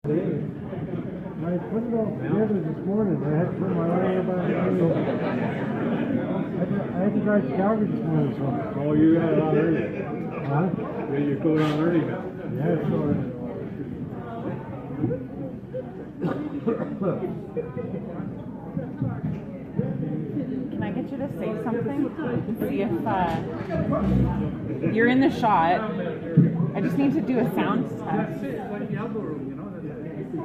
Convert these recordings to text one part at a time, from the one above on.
I put it all together this morning. I had to put my oil back in. I had to drive to Calgary this morning. So. Oh, you got it on early. Huh? Yeah, you're going on early now. Yeah, so. Can I get you to say something? See if you're in the shot. I just need to do a sound test.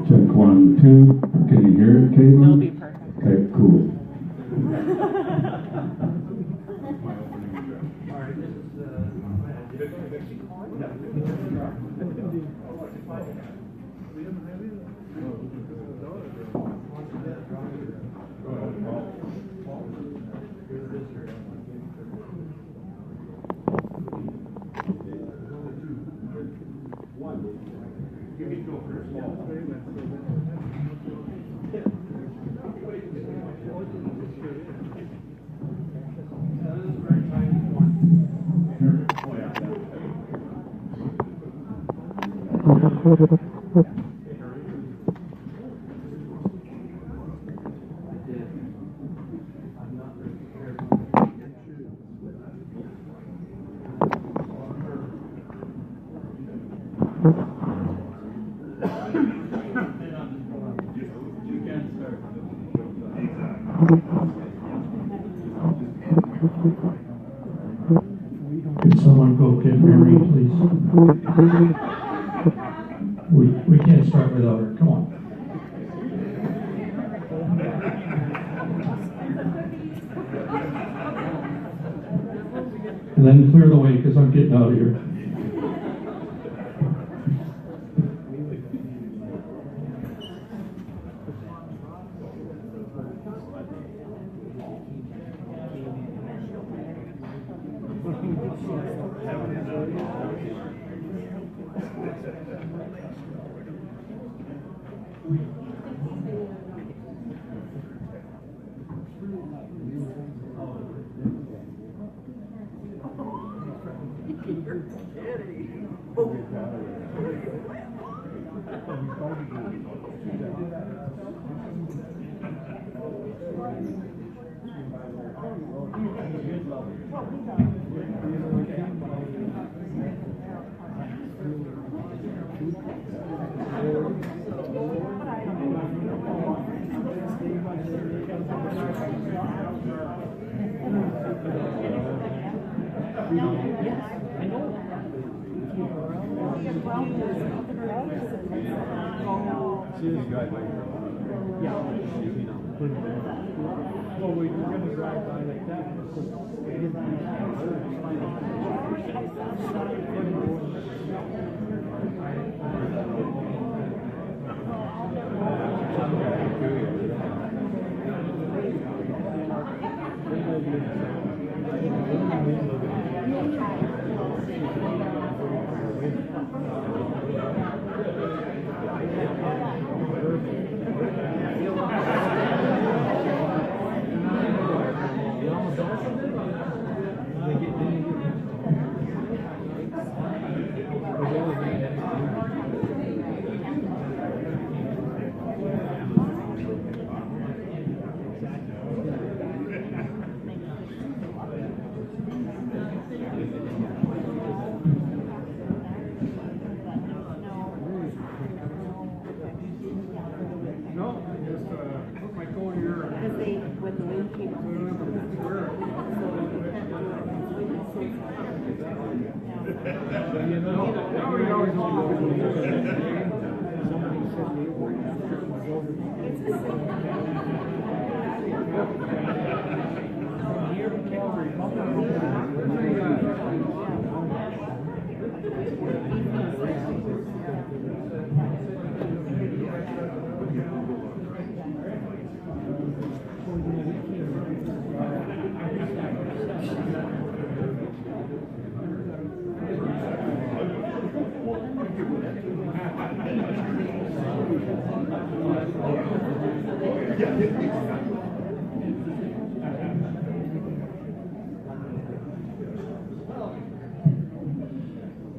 Check 1, 2. Can you hear it, Caitlin? It'll be perfect. Okay, cool. Could someone go get Mary, please? We can't start without her. Come on. And then clear the way because I'm getting out of here. Well, we were going to drive by like that.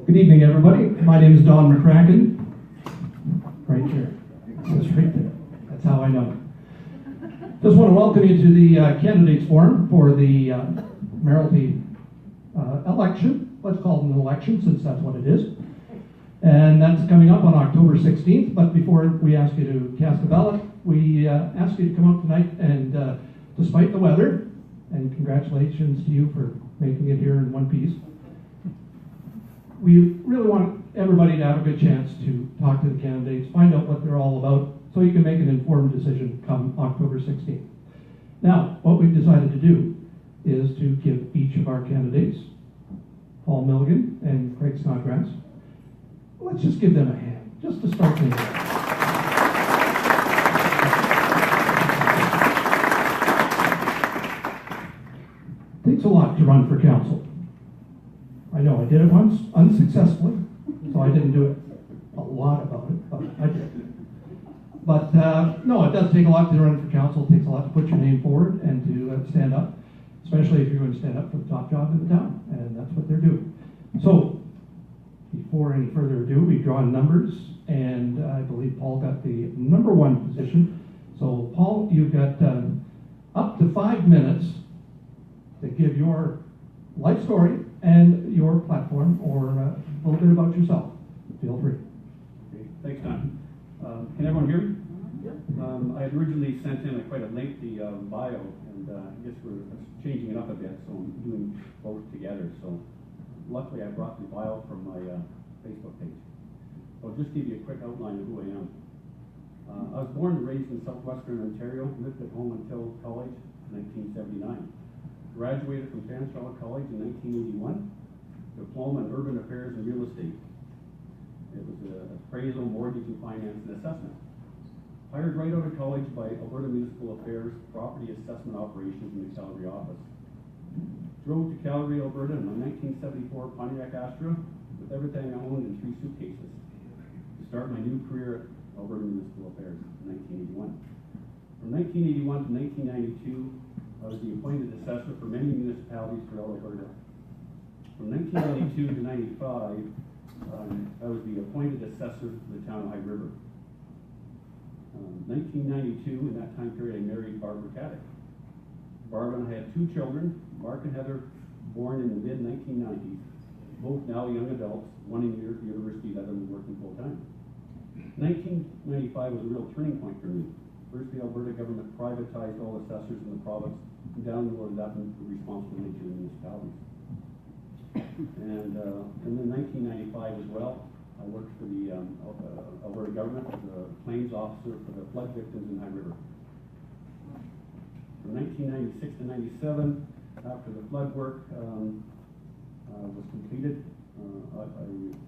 Good evening, everybody. My name is Don McCracken. Right here. I know. Just want to welcome you to the candidates forum for the Mayoralty election. Let's call it an election since that's what it is. And that's coming up on October 16th. But before we ask you to cast a ballot, we ask you to come out tonight and despite the weather, and congratulations to you for making it here in one piece, we really want everybody to have a good chance to talk to the candidates, find out what they're all about, so you can make an informed decision come October 16th. Now, what we've decided to do is to give each of our candidates, Paul Milligan and Craig Snodgrass, let's just give them a hand, just to start things off. It takes a lot to run for council. I know I did it once unsuccessfully, so I didn't do it a lot about it, but I did. But no, it does take a lot to run for council. It takes a lot to put your name forward and to stand up, especially if you're going to stand up for the top job in the town, and that's what they're doing. So, before any further ado, we've drawn numbers, and I believe Paul got the number 1 position. So, Paul, you've got up to 5 minutes to give your life story and your platform, or a little bit about yourself. Feel free. Okay, thanks, Don. Can everyone hear me? I had originally sent in quite a lengthy bio, and I guess we're changing it up a bit, so I'm doing both together. So luckily I brought the bio from my Facebook page. So I'll just give you a quick outline of who I am. I was born and raised in southwestern Ontario, lived at home until college in 1979. Graduated from Fanshawe College in 1981, diploma in urban affairs and real estate. It was appraisal, mortgage, and finance and assessment. Hired right out of college by Alberta Municipal Affairs Property Assessment Operations in the Calgary office. Drove to Calgary, Alberta in my 1974 Pontiac Astra with everything I owned in 3 suitcases to start my new career at Alberta Municipal Affairs in 1981. From 1981 to 1992, I was the appointed assessor for many municipalities throughout Alberta. From 1992 to 95, I was the appointed assessor for the town of High River. 1992, in that time period, I married Barbara Caddick. Barbara and I had 2 children, Mark and Heather, born in the mid-1990s, both now young adults, one in university, the other working full-time. 1995 was a real turning point for me. First, the Alberta government privatized all assessors in the province and downloaded that into the responsibility to the municipalities. And in 1995 as well, I worked for the Alberta government as a claims officer for the flood victims in High River. From 1996 to 97, after the flood work was completed, I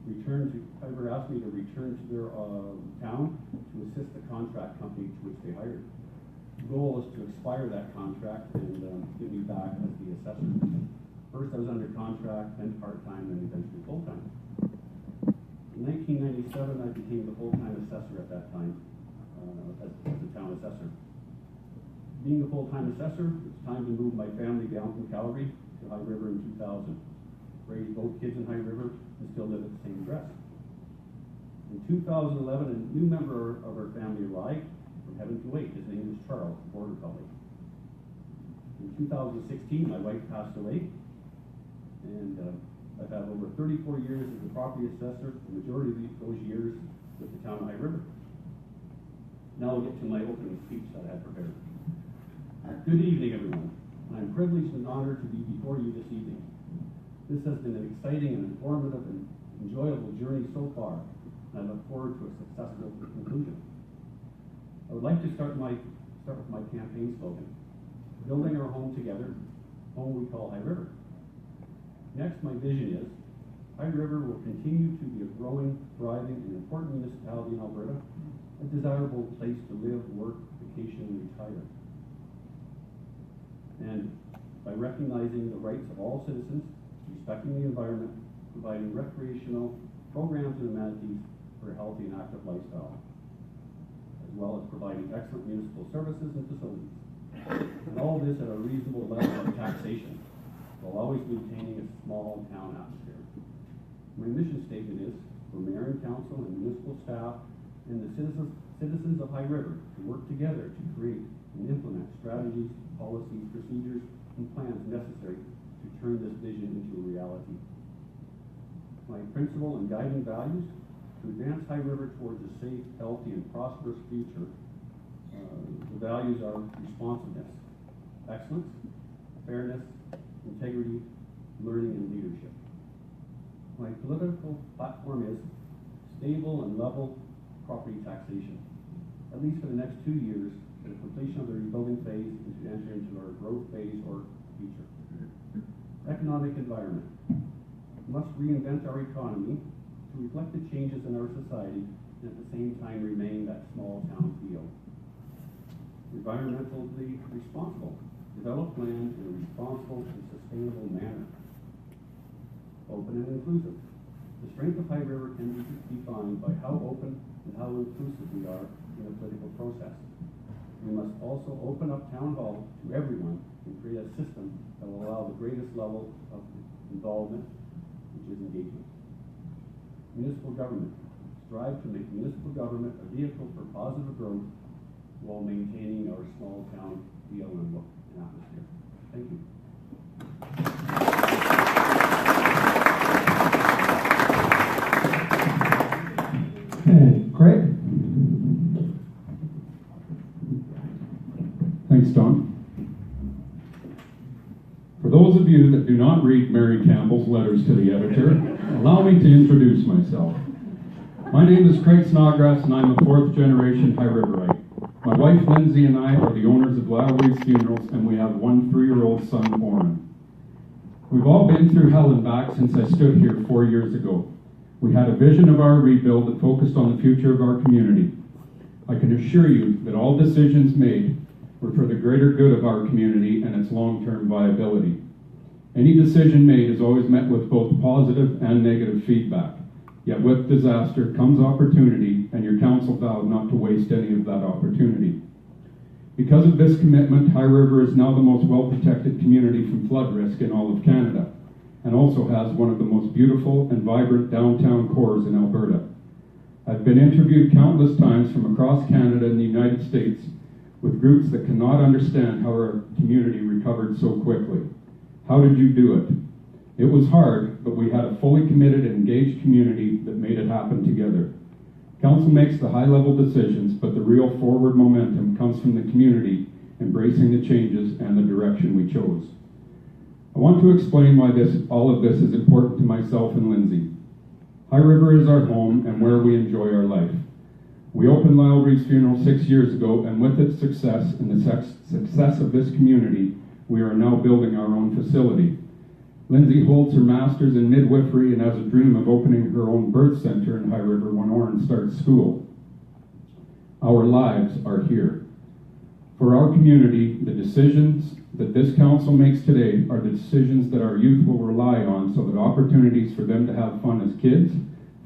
returned to, High asked me to return to their town to assist the contract company to which they hired. The goal was to expire that contract and get me back as the assessor. First I was under contract, then part-time, then eventually full-time. In 1997, I became the full-time assessor at that time, as the town assessor. Being a full-time assessor, it's time to move my family down from Calgary to High River in 2000. Raised both kids in High River and still live at the same address. In 2011, a new member of our family arrived from heaven to wait. His name was Charles, Border Collie. In 2016, my wife passed away, and I've had over 34 years as a property assessor, the majority of those years with the town of High River. Now we'll get to my opening speech that I had prepared. Good evening, everyone. I'm privileged and honored to be before you this evening. This has been an exciting and informative and enjoyable journey so far, and I look forward to a successful conclusion. I would like to start with my campaign slogan, building our home together, home we call High River. Next, my vision is High River will continue to be a growing, thriving, and important municipality in Alberta, a desirable place to live, work, vacation, and retire. And by recognizing the rights of all citizens, respecting the environment, providing recreational programs and amenities for a healthy and active lifestyle, as well as providing excellent municipal services and facilities. And all this at a reasonable level of taxation, while always maintaining a small town atmosphere. My mission statement is for Mayor and Council and municipal staff and the citizens of High River to work together to create and implement strategies, policies, procedures, and plans necessary to turn this vision into a reality. My principal and guiding values: to advance High River towards a safe, healthy, and prosperous future. The values are responsiveness, excellence, fairness, integrity, learning, and leadership. My political platform is stable and level property taxation, at least for the next 2 years, for the completion of the rebuilding phase and to enter into our growth phase or future. Economic environment. We must reinvent our economy to reflect the changes in our society and at the same time remain that small town feel. Environmentally responsible. Develop land in a responsible and sustainable manner. Open and inclusive. The strength of High River can be defined by how open and how inclusive we are in the political process. We must also open up Town Hall to everyone and create a system that will allow the greatest level of involvement, which is engagement. Municipal government. Strive to make municipal government a vehicle for positive growth while maintaining our small town feel and look and atmosphere. Thank you. And Craig? Thanks, Don. For those of you that do not read Mary Campbell's letters to the editor, allow me to introduce myself. My name is Craig Snodgrass, and I'm a fourth-generation High Riverite. My wife Lindsay and I are the owners of Lowry's Funerals, and we have one 3-year-old son, Oren. We've all been through hell and back since I stood here 4 years ago. We had a vision of our rebuild that focused on the future of our community. I can assure you that all decisions made were for the greater good of our community and its long-term viability. Any decision made is always met with both positive and negative feedback. Yet with disaster comes opportunity, and your council vowed not to waste any of that opportunity. Because of this commitment, High River is now the most well-protected community from flood risk in all of Canada, and also has one of the most beautiful and vibrant downtown cores in Alberta. I've been interviewed countless times from across Canada and the United States with groups that cannot understand how our community recovered so quickly. How did you do it? It was hard, but we had a fully committed and engaged community that made it happen together. Council makes the high-level decisions, but the real forward momentum comes from the community embracing the changes and the direction we chose. I want to explain why all of this is important to myself and Lindsay. High River is our home and where we enjoy our life. We opened Lowry's Funeral 6 years ago, and with its success and the success of this community, we are now building our own facility. Lindsay holds her master's in midwifery and has a dream of opening her own birth center in High River when Oren starts school. Our lives are here. For our community, the decisions that this council makes today are the decisions that our youth will rely on so that opportunities for them to have fun as kids,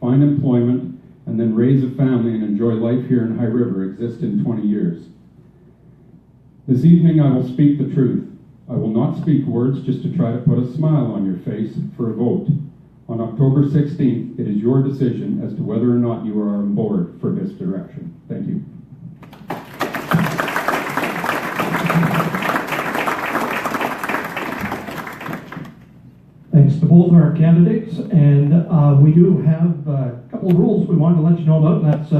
find employment, and then raise a family and enjoy life here in High River exist in 20 years. This evening I will speak the truth. I will not speak words just to try to put a smile on your face for a vote. On October 16th, it is your decision as to whether or not you are on board for this direction. Thank you. Thanks to both our candidates, and we do have a couple of rules we wanted to let you know about. That's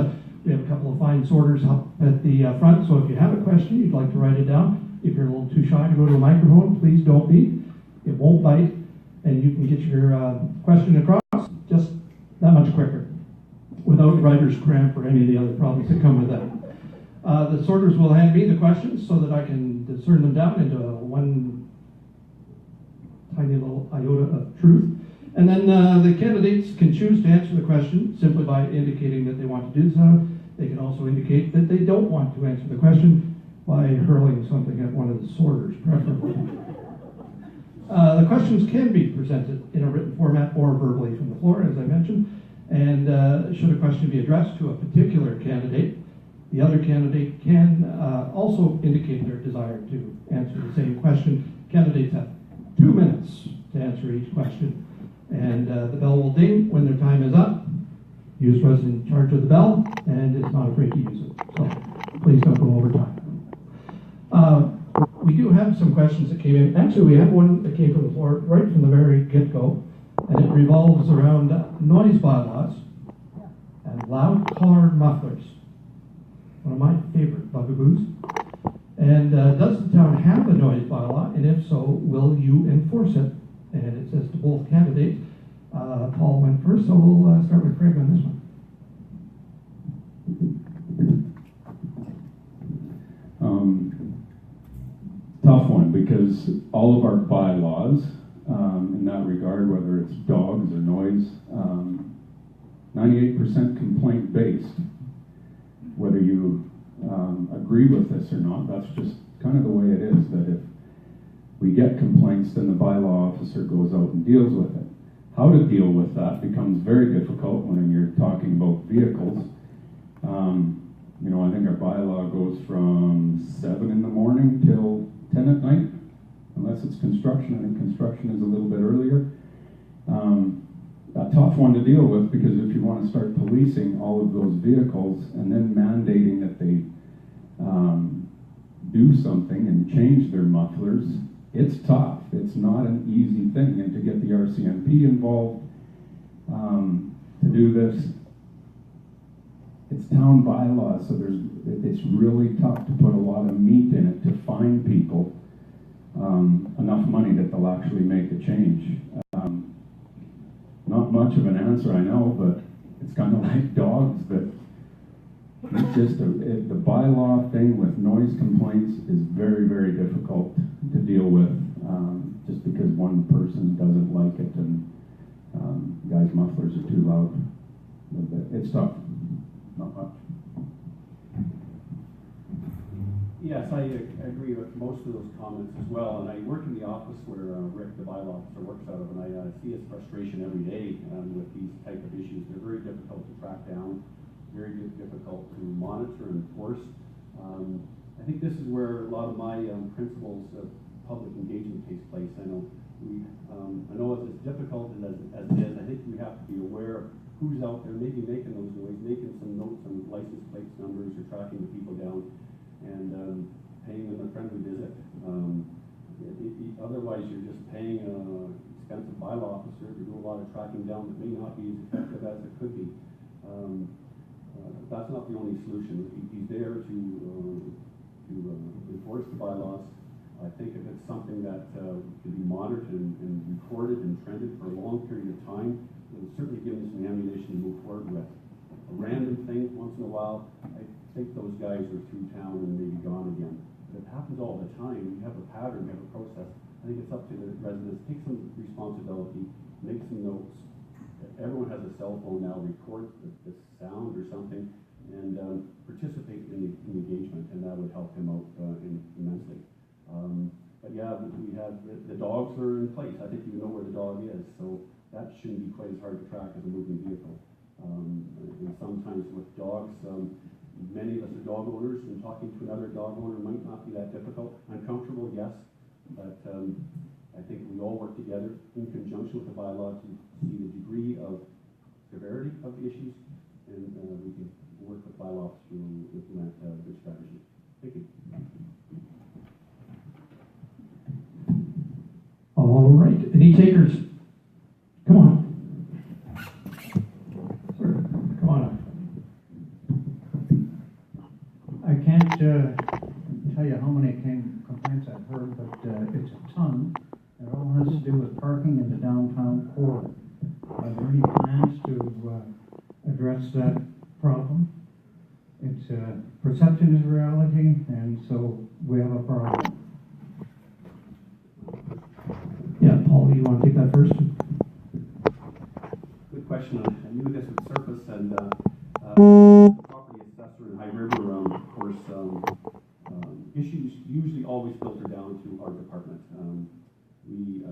we have a couple of fine sorters up at the front, so if you have a question, you'd like to write it down. If you're a little too shy to go to the microphone, please don't be. It won't bite, and you can get your question across just that much quicker without writer's cramp or any of the other problems that come with that. The sorters will hand me the questions so that I can discern them down into one tiny little iota of truth. And then the candidates can choose to answer the question simply by indicating that they want to do so. They can also indicate that they don't want to answer the question by hurling something at one of the sorters, preferably. The questions can be presented in a written format or verbally from the floor, as I mentioned. And should a question be addressed to a particular candidate, the other candidate can also indicate their desire to answer the same question. Candidates have 2 minutes to answer each question. And the bell will ding when their time is up. User is in charge of the bell and is not afraid to use it. please don't go over time. We do have some questions that came in. Actually, we have one that came from the floor right from the very get-go, and it revolves around noise bylaws and loud car mufflers. One of my favorite bugaboos. And does the town have a noise bylaw? And if so, will you enforce it? And it says to both candidates. Paul went first, so we'll start with Craig on this one. Tough one, because all of our bylaws, in that regard, whether it's dogs or noise, 98% complaint based. Whether you agree with this or not, that's just kind of the way it is, that if we get complaints, then the bylaw officer goes out and deals with it. How to deal with that becomes very difficult when you're talking about vehicles. You know, I think our bylaw goes from 7 in the morning till 10 at night, unless it's construction. I think construction is a little bit earlier. A tough one to deal with, because if you want to start policing all of those vehicles and then mandating that they do something and change their mufflers, it's tough. It's not an easy thing. And to get the RCMP involved to do this, it's town bylaws, so it's really tough to put a lot of meat in it to fine people enough money that they'll actually make a change. Not much of an answer, I know, but it's kind of like dogs, that it's just the bylaw thing with noise complaints is very, very difficult to deal with, just because one person doesn't like it and guys' mufflers are too loud. It's tough. Not much. Yes, I agree with most of those comments as well, and I work in the office where Rick, the bylaw officer, works out of, and I see his frustration every day with these type of issues. They're very difficult to track down, very difficult to monitor and enforce. I think this is where a lot of my principles of public engagement takes place. I know it's as difficult as it is. I think we have to be aware of who's out there, maybe making those noise, making some notes on license plates numbers, or tracking the people down, and paying them a friendly visit. Otherwise, you're just paying an expensive bylaw officer to do a lot of tracking down that may not be as effective as it could be. That's not the only solution. He's there to enforce the bylaws. I think if it's something that can be monitored and recorded and trended for a long period of time, it will certainly give them some ammunition to move forward with. A random thing once in a while, I think those guys are through town and maybe gone again. But it happens all the time. We have a pattern, we have a process. I think it's up to the residents. Take some responsibility, make some notes. Everyone has a cell phone now. Record the sound or something, and participate in the engagement, and that would help him out immensely. But yeah, we have the dogs are in place. I think you know where the dog is, so that shouldn't be quite as hard to track as a moving vehicle. And sometimes with dogs, many of us are dog owners, and talking to another dog owner might not be that difficult. Uncomfortable, yes, but I think we all work together in conjunction with the bylaw to see the degree of severity of the issues, and we can work with bylaws to implement a good strategy. Thank you. All right, any takers? Come on. Sir, come on up. I can't tell you how many complaints I've heard, but it's a ton. It all has to do with parking in the downtown core. Are there any plans to address that problem? It's perception is reality, and so we have a problem. Yeah, Paul, you want to take that first? Good question. I knew this would surface, and property assessor in High River, of course, issues usually always filter down to our department. We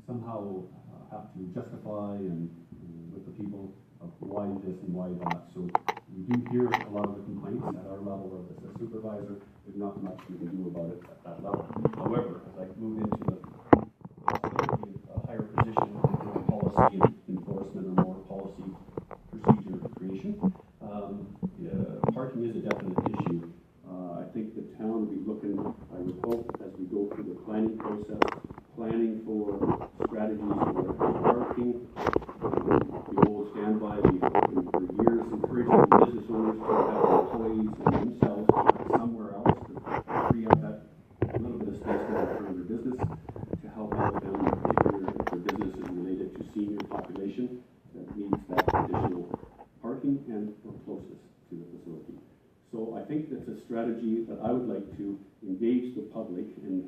somehow have to justify and with the people of why this and why that. So we do hear a lot of the complaints at our level of the supervisor. There's not much we can do about it at that level. However, as I move into the possibility of a higher position in policy enforcement or more policy procedure creation, parking is a definite issue. looking, I would hope, as we go through the planning process, planning for strategies for parking. The old standby, we've for years encouraging business owners to have employees and themselves somewhere else to free up that little bit of space there for their business to help out them, particularly if their business is related to senior population that needs that additional parking and or closest to the facility. So I think that's a strategy that I would like to engage the public in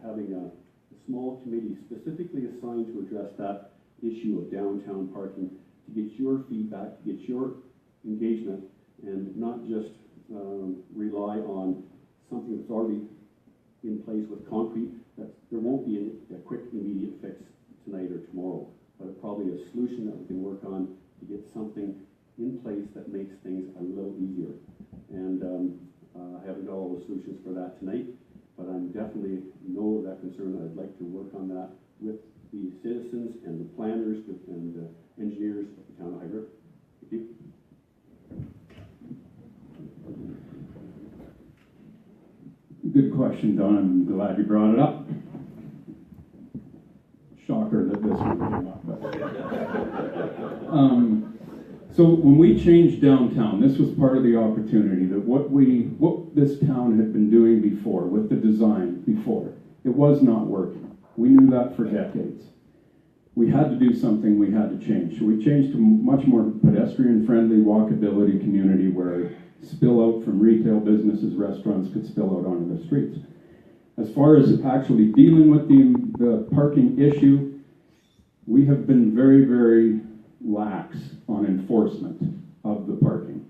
having a small committee specifically assigned to address that issue of downtown parking, to get your feedback, to get your engagement, and not just rely on something that's already in place with concrete. That there won't be a quick, immediate fix tonight or tomorrow, but probably a solution that we can work on to get something in place that makes things a little easier. And I haven't got all the solutions for that tonight, but I'm definitely know that concern. I'd like to work on that with the citizens and the planners and the engineers of the town of High River. Thank you. Good question, Don. I'm glad you brought it up. Shocker that this one came up. So when we changed downtown, this was part of the opportunity that what this town had been doing before, with the design before, it was not working. We knew that for decades. We had to do something, we had to change. So we changed to much more pedestrian-friendly walkability community where spill out from retail businesses, restaurants could spill out onto the streets. As far as actually dealing with the parking issue, we have been very, very lax on enforcement of the parking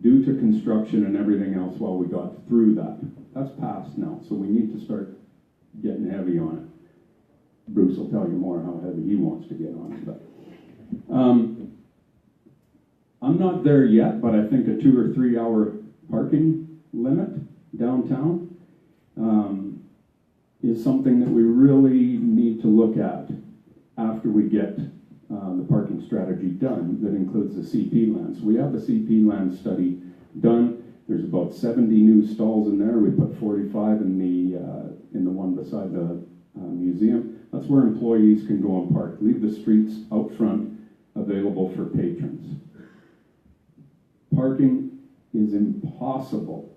due to construction and everything else while we got through that. That's past now, so we need to start getting heavy on it. Bruce will tell you more how heavy he wants to get on it, but I'm not there yet, but I think a 2 or 3 hour parking limit downtown is something that we really need to look at after we get the parking strategy done that includes the CP lands. We have the CP land study done. There's about 70 new stalls in there. We put 45 in the one beside the museum. That's where employees can go and park. Leave the streets out front available for patrons. Parking is impossible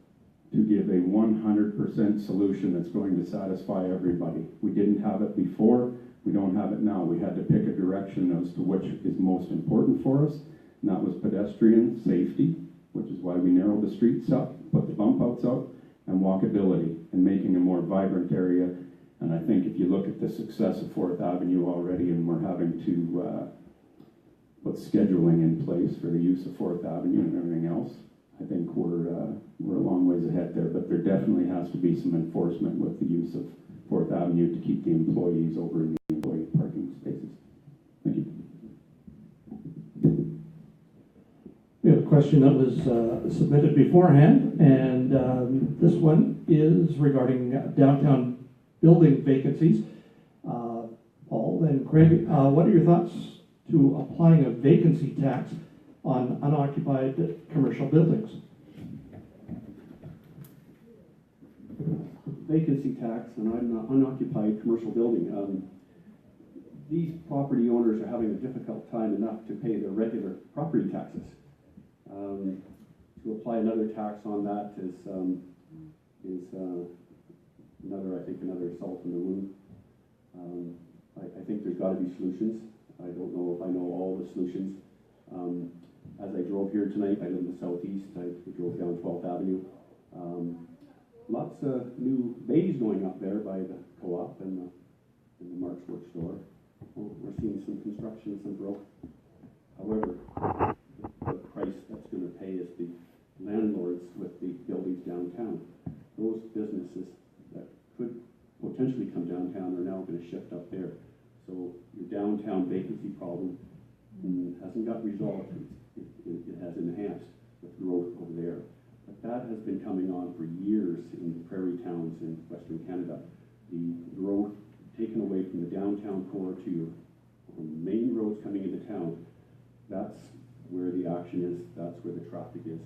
to give a 100% solution that's going to satisfy everybody. We didn't have it before. We don't have it now. We had to pick a direction as to which is most important for us, and that was pedestrian safety, which is why we narrowed the streets up, put the bump outs out, and walkability, and making a more vibrant area. And I think if you look at the success of 4th Avenue already, and we're having to put scheduling in place for the use of 4th Avenue and everything else, I think we're a long ways ahead there. But there definitely has to be some enforcement with the use of 4th Avenue to keep the employees over in the employee parking spaces. Thank you. We have a question that was submitted beforehand, and this one is regarding downtown building vacancies. Paul and Craig, what are your thoughts to applying a vacancy tax on unoccupied commercial buildings? Vacancy tax on an unoccupied commercial building. These property owners are having a difficult time enough to pay their regular property taxes. To apply another tax on that is another salt in the wound. I think there's got to be solutions. I don't know if I know all the solutions. As I drove here tonight, I live in the southeast. I drove down 12th Avenue. Lots of new bays going up there by the co-op and the Mark's Work store. We're seeing some construction, some growth. However, the price that's going to pay is the landlords with the buildings downtown. Those businesses that could potentially come downtown are now going to shift up there. So your downtown vacancy problem hasn't got resolved. It has enhanced with growth over there. But that has been coming on for years in the prairie towns in Western Canada. The growth taken away from the downtown core to your main roads coming into town, that's where the action is, that's where the traffic is.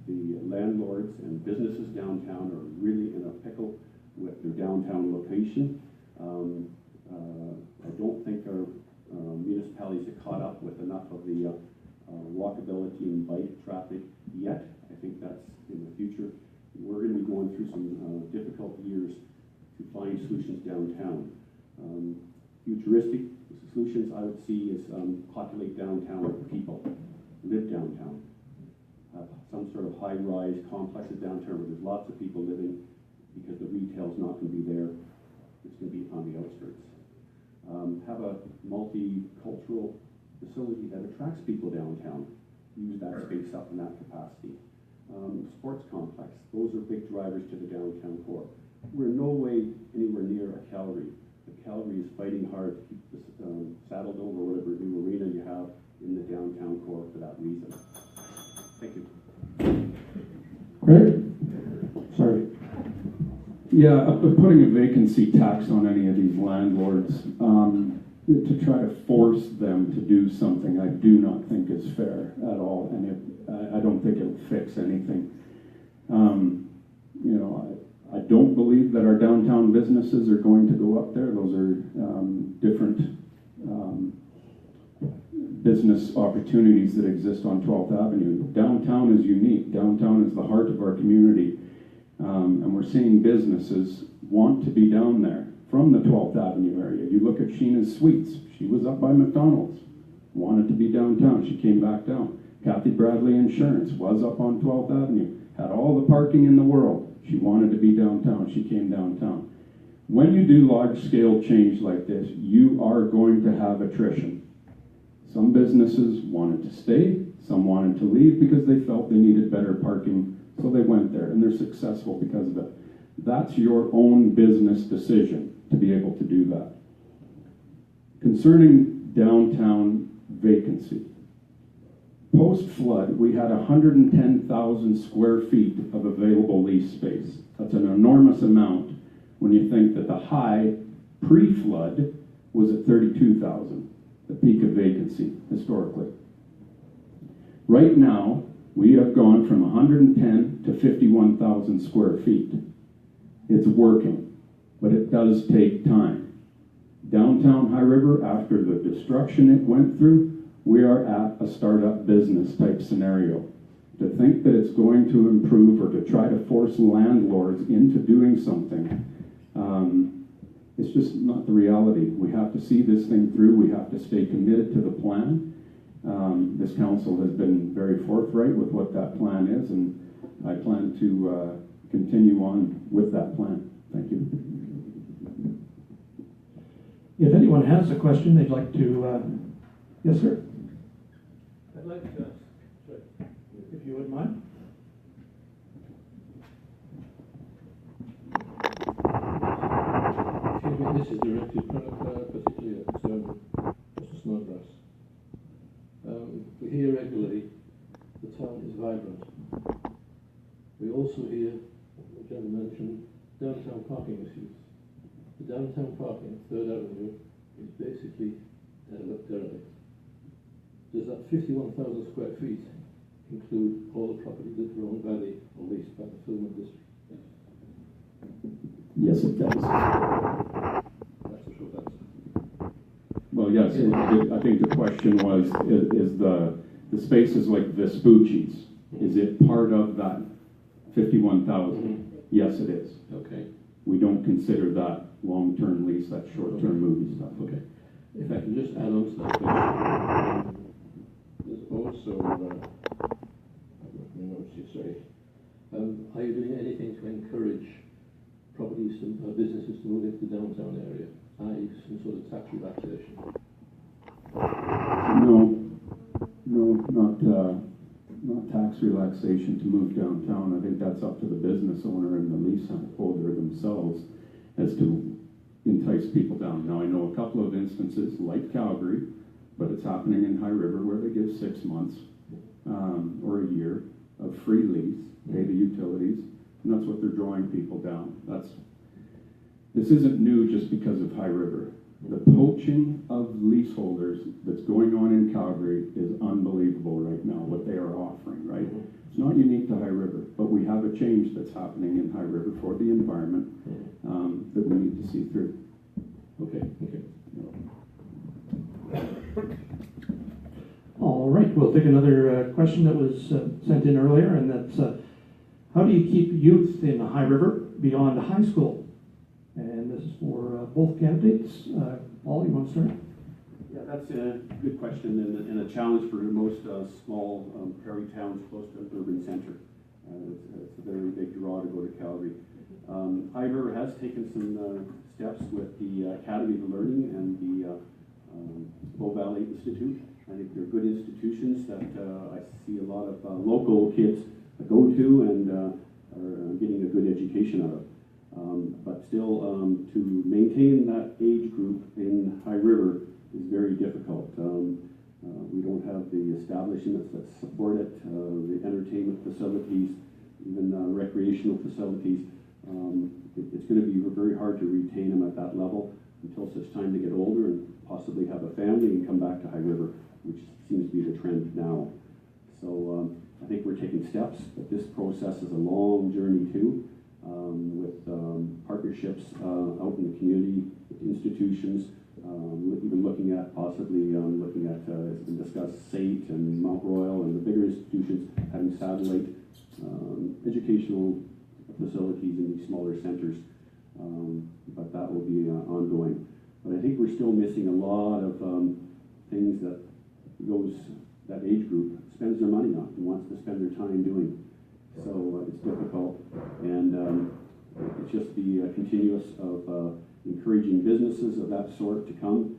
The landlords and businesses downtown are really in a pickle with their downtown location. I don't think our municipalities have caught up with enough of the walkability and bike traffic yet. I think that's in the future. We're going to be going through some difficult years to find solutions downtown. Futuristic solutions I would see is populate downtown with people, live downtown. Some sort of high-rise complexes downtown where there's lots of people living because the retail's not going to be there. It's going to be on the outskirts. Have a multicultural facility that attracts people downtown. Use that space up in that capacity. Sports complex, those are big drivers to the downtown core. We're in no way anywhere near a Calgary. The Calgary is fighting hard to keep this saddled over whatever new arena you have in the downtown core for that reason. Thank you. Great. Sorry. Yeah, putting a vacancy tax on any of these landlords to try to force them to do something, I do not think is fair at all, and I don't think it'll fix anything. You know, I don't believe that our downtown businesses are going to go up there. Those are different business opportunities that exist on 12th Avenue. Downtown is unique. Downtown is the heart of our community. And we're seeing businesses want to be down there from the 12th Avenue area. You look at Sheena's Sweets. She was up by McDonald's, wanted to be downtown. She came back down. Kathy Bradley Insurance was up on 12th Avenue, had all the parking in the world. She wanted to be downtown. She came downtown. When you do large-scale change like this, you are going to have attrition. Some businesses wanted to stay, some wanted to leave because they felt they needed better parking, so they went there, and they're successful because of it. That's your own business decision to be able to do that. Concerning downtown vacancy, post-flood, we had 110,000 square feet of available lease space. That's an enormous amount when you think that the high pre-flood was at 32,000, the peak of vacancy historically. Right now, we have gone from 110 to 51,000 square feet. It's working, but it does take time. Downtown High River, after the destruction it went through, we are at a startup business type scenario. To think that it's going to improve or to try to force landlords into doing something, it's just not the reality. We have to see this thing through. We have to stay committed to the plan. This council has been very forthright with what that plan is, and I plan to continue on with that plan. Thank you. If anyone has a question they'd like to, yes, sir. I'd like to, sorry, If you wouldn't mind. excuse me, this is directed particularly at Mr. Snodgrass. We hear regularly the town is vibrant. We also hear, the gentleman mentioned, downtown parking issues. The downtown parking at 3rd Avenue is basically derelict. Does that 51,000 square feet include all the property that's owned by the, or leased by the Filmon District? Yes, it does. That's a short answer. Well, yes, I think the question was, is the spaces like Vespucci's, is it part of that 51,000? Yes, it is. Okay. We don't consider that long-term lease, that short-term movie stuff. Okay. If I can just add on to that question, there's also, I've got my notes here, sorry. Are you doing anything to encourage properties and businesses to move into the downtown area, i.e. some sort of tax relaxation? No, not tax relaxation to move downtown. I think that's up to the business owner and the leaseholder themselves as to entice people down. Now, I know a couple of instances like Calgary, but it's happening in High River where they give 6 months or a year of free lease, pay the utilities, and that's what they're drawing people down. This isn't new just because of High River. The poaching of leaseholders that's going on in Calgary is unbelievable right now, what they are offering, right? It's not unique to High River, but we have a change that's happening in High River for the environment that we need to see through. Okay, okay. All right, we'll take another question that was sent in earlier, and that's how do you keep youth in High River beyond high school? And this is for both candidates. Paul, you want to start? Yeah, that's a good question and a challenge for most small prairie towns close to an urban center. It's a very big draw to go to Calgary. High River has taken some steps with the Academy of Learning and the Bow Valley Institute. I think they're good institutions that I see a lot of local kids go to and are getting a good education out of. But still, to maintain that age group in High River is very difficult. We don't have the establishments that support it, the entertainment facilities, even recreational facilities. It's going to be very hard to retain them at that level until such time they get older and possibly have a family and come back to High River, which seems to be the trend now. So I think we're taking steps, but this process is a long journey too, with partnerships out in the community, with institutions, even looking at possibly it's been discussed, SAIT and Mount Royal and the bigger institutions having satellite educational facilities in these smaller centers, but that will be ongoing. But I think we're still missing a lot of things that that age group spends their money on and wants to spend their time doing. So it's difficult, and it's just the continuous of encouraging businesses of that sort to come.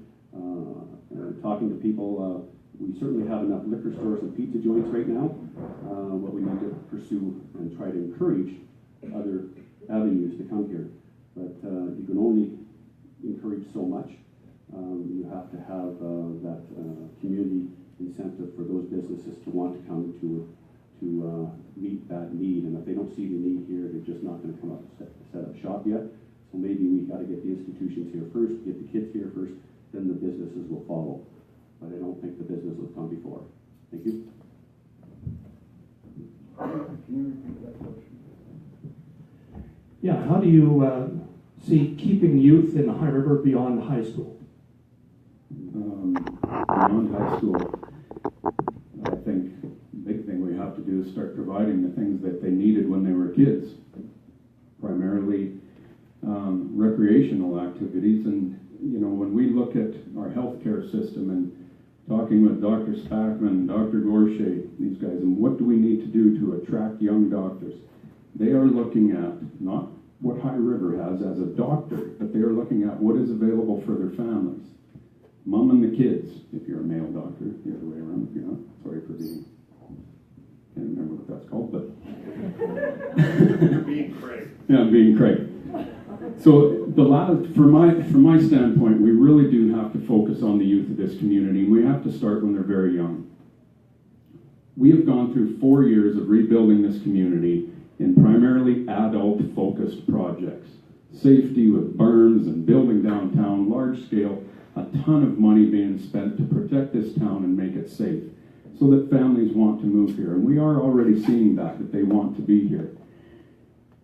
Talking to people, we certainly have enough liquor stores and pizza joints right now, but we need to pursue and try to encourage other avenues to come here. But you can only encourage so much. You have to have that community incentive for those businesses to want to come to meet that need. And if they don't see the need here, they're just not going to come up and set up shop yet. So maybe we got to get the institutions here first, get the kids here first, then the businesses will follow. But I don't think the business will come before. Thank you. Can you repeat that question? Yeah, how do you see keeping youth in High River beyond high school? Beyond high school, I think the big thing we have to do is start providing the things that they needed when they were kids, primarily recreational activities. And you know, when we look at our healthcare system and talking with Dr. Spackman, Dr. Gorshay, these guys, and what do we need to do to attract young doctors? They are looking at not what High River has as a doctor, but they are looking at what is available for their families. Mom and the kids, if you're a male doctor, the other way around if you're not. Sorry for being, can't remember what that's called, but. Being Craig. Yeah, I'm being Craig. So from my standpoint, we really do have to focus on the youth of this community, and we have to start when they're very young. We have gone through 4 years of rebuilding this community in primarily adult-focused projects. Safety with berms and building downtown, large scale, a ton of money being spent to protect this town and make it safe so that families want to move here. And we are already seeing that they want to be here.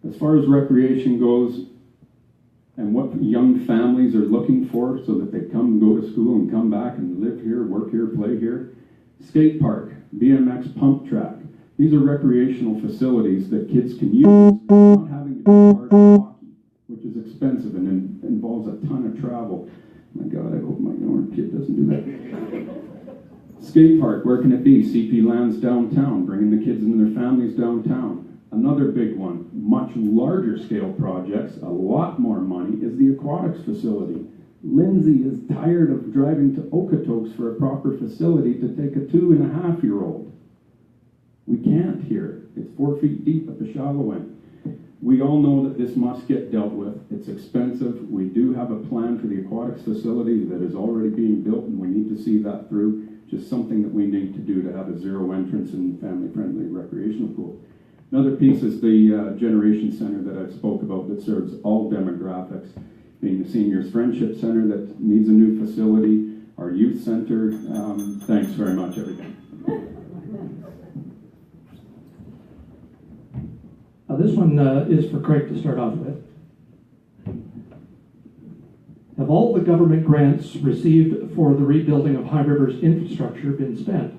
As far as recreation goes and what young families are looking for so that they come and go to school and come back and live here, work here, play here, skate park, BMX pump track. These are recreational facilities that kids can use without having to be part of hockey, which is expensive and involves a ton of travel. My God, I hope my own kid doesn't do that. Skate park, where can it be? CP Lands downtown, bringing the kids and their families downtown. Another big one, much larger scale projects, a lot more money, is the aquatics facility. Lindsay is tired of driving to Okotoks for a proper facility to take a 2.5-year-old. We can't here. It's 4 feet deep at the shallow end. We all know that this must get dealt with. It's expensive. We do have a plan for the aquatics facility that is already being built, and we need to see that through. Just something that we need to do to have a zero entrance and family-friendly recreational pool. Another piece is the Generation Center that I spoke about that serves all demographics. being the Seniors Friendship Center that needs a new facility, our youth center. Thanks very much, everybody. Now this one is for Craig to start off with. Have all the government grants received for the rebuilding of High River's infrastructure been spent?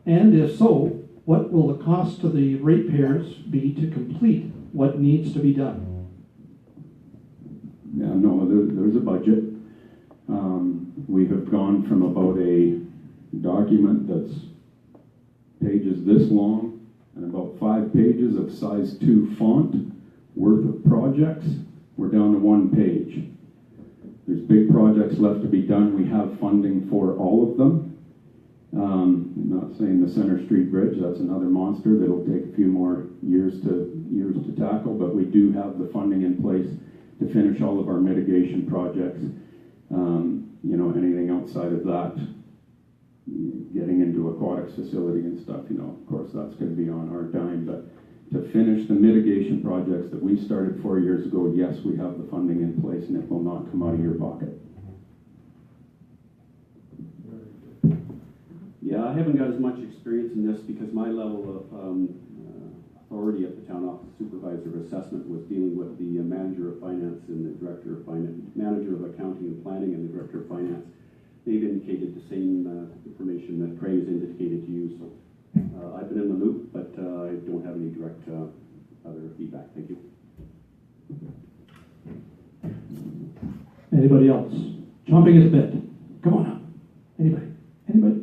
And if so, what will the cost to the ratepayers be to complete what needs to be done? Yeah, no, there's a budget. We have gone from about a document that's pages this long and about 5 pages of size 2 font worth of projects. We're down to 1 page. There's big projects left to be done. We have funding for all of them. I'm not saying the Center Street Bridge, that's another monster that'll take a few more years to tackle, but we do have the funding in place to finish all of our mitigation projects. You know, anything outside of that, getting into aquatics facility and stuff, you know, of course that's going to be on our dime, but to finish the mitigation projects that we started 4 years ago, yes, we have the funding in place and it will not come out of your pocket. Yeah, I haven't got as much experience in this because my level of authority at the town office supervisor of assessment was dealing with the manager of finance and the director of finance, manager of accounting and planning and the director of finance. They've indicated the same information that Craig has indicated to you. So I've been in the loop, but I don't have any direct other feedback. Thank you. Anybody else? Chomping at the bit. Come on up. Anybody? Anybody?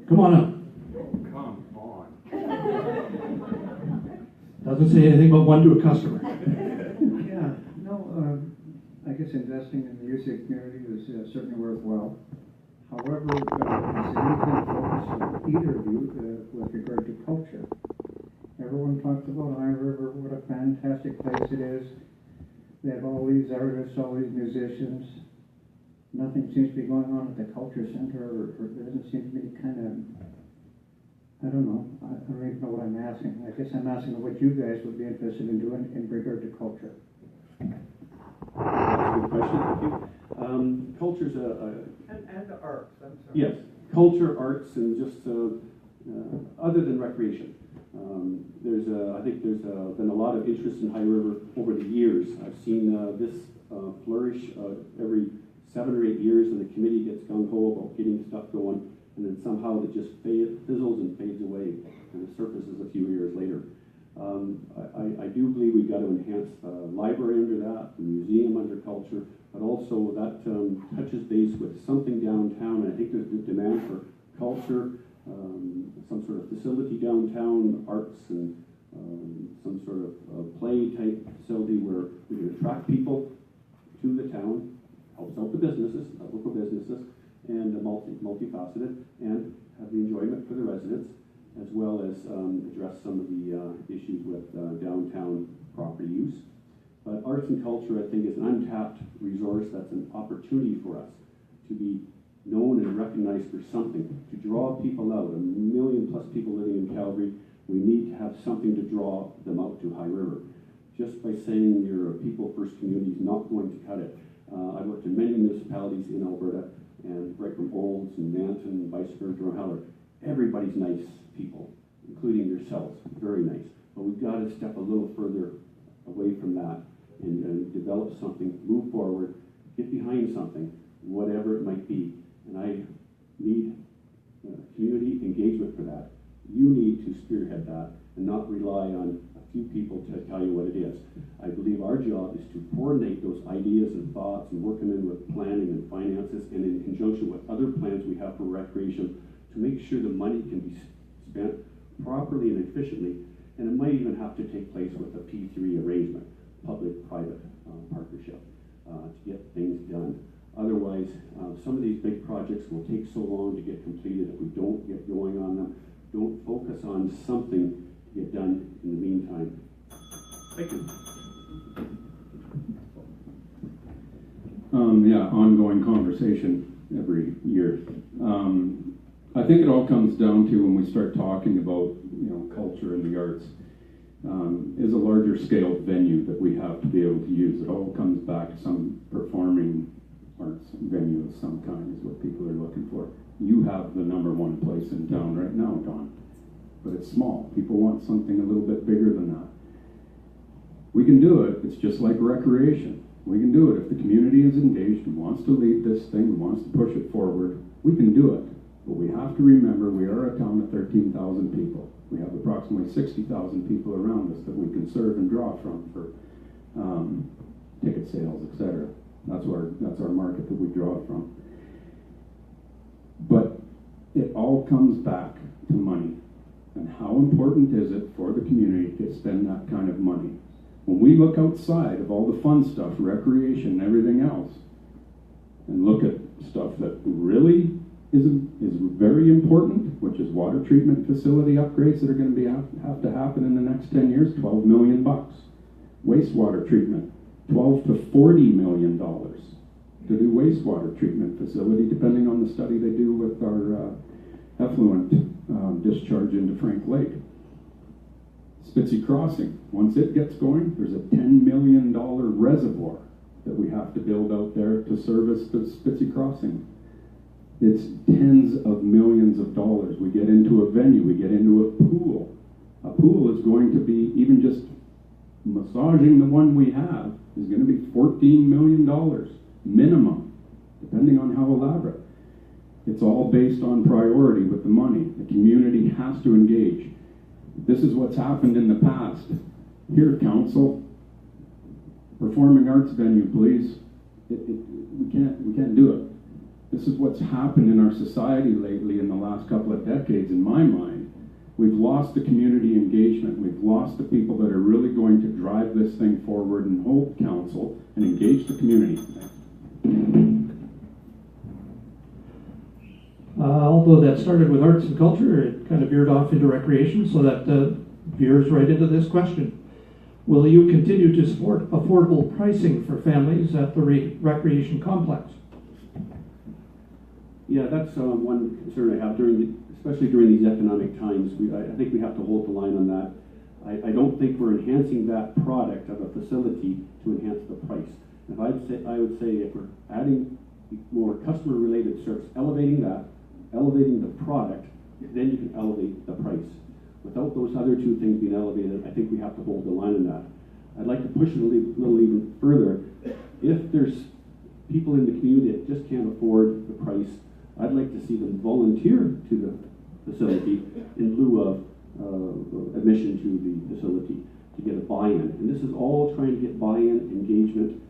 Come on up. Come on. Doesn't say anything but one to a customer. Yeah, no, I guess investing in the music community is certainly worthwhile. However, is there anything focused on either of you with regard to culture? Everyone talks about High River, what a fantastic place it is. They have all these artists, all these musicians. Nothing seems to be going on at the culture center, or there doesn't seem to be kind of, I don't know. I don't even know what I'm asking. I guess I'm asking what you guys would be interested in doing in regard to culture. That's a good question. Thank you. Culture's And the arts, I'm sorry. yes, culture, arts, and just other than recreation. I think there's been a lot of interest in High River over the years. I've seen this flourish every 7 or 8 years, and the committee gets gung-ho about getting stuff going, and then somehow it just fizzles and fades away, and it surfaces a few years later. I do believe we've got to enhance the library under that, the museum under culture, but also that touches base with something downtown. And I think there's good demand for culture, some sort of facility downtown, arts, and some sort of play type facility where we can attract people to the town, helps out the businesses, the local businesses, and multifaceted, and have the enjoyment for the residents, as well as address some of the issues with downtown property use. But arts and culture, I think, is an untapped resource. That's an opportunity for us to be known and recognized for something, to draw people out. 1 million plus people living in Calgary, we need to have something to draw them out to High River. Just by saying you're a people first community is not going to cut it. I've worked in many municipalities in Alberta, and right from Olds and Manton, Bicycle, Drumheller, everybody's nice people, including yourselves, very nice. But we've got to step a little further away from that and develop something, move forward, get behind something, whatever it might be. And I need community engagement for that. You need to spearhead that and not rely on a few people to tell you what it is. I believe our job is to coordinate those ideas and thoughts and work them in with planning and finances, and in conjunction with other plans we have for recreation, to make sure the money can be spent properly and efficiently. And it might even have to take place with a P3 arrangement, public-private partnership, to get things done. Otherwise, some of these big projects will take so long to get completed if we don't get going on them. Don't focus on something to get done in the meantime. Thank you. Yeah, ongoing conversation every year. I think it all comes down to when we start talking about, you know, culture and the arts. is a larger scale venue that we have to be able to use. It all comes back to some performing arts venue of some kind is what people are looking for. You have the #1 place in town right now, Don, but it's small. People want something a little bit bigger than that. We can do it. It's just like recreation. We can do it. If the community is engaged and wants to lead this thing, wants to push it forward, we can do it. But we have to remember we are a town of 13,000 people. We have approximately 60,000 people around us that we can serve and draw from for ticket sales, etc. That's our market that we draw from. But it all comes back to money. And how important is it for the community to spend that kind of money? When we look outside of all the fun stuff, recreation and everything else, and look at stuff that really is very important, which is water treatment facility upgrades that are going to have to happen in the next 10 years, $12 million. Wastewater treatment, $12 to $40 million to do wastewater treatment facility, depending on the study they do with our effluent discharge into Frank Lake. Spitzy Crossing, once it gets going, there's a $10 million reservoir that we have to build out there to service the Spitzy Crossing. It's tens of millions of dollars. We get into a venue, we get into a pool. A pool is going to be, even just massaging the one we have, is going to be $14 million minimum, depending on how elaborate. It's all based on priority with the money. The community has to engage. This is what's happened in the past. Here, council, performing arts venue, please. We can't do it. This is what's happened in our society lately in the last couple of decades, in my mind. We've lost the community engagement. We've lost the people that are really going to drive this thing forward and hold council and engage the community. Although that started with arts and culture, it kind of veered off into recreation, so that veers right into this question. Will you continue to support affordable pricing for families at the recreation complex? Yeah, that's one concern I have especially during these economic times. I think we have to hold the line on that. I don't think we're enhancing that product of a facility to enhance the price. If I would say if we're adding more customer-related service, elevating the product, then you can elevate the price. Without those other two things being elevated, I think we have to hold the line on that. I'd like to push it a little even further. If there's people in the community that just can't afford the price, I'd like to see them volunteer to the facility in lieu of admission to the facility to get a buy-in. And this is all trying to get buy-in, engagement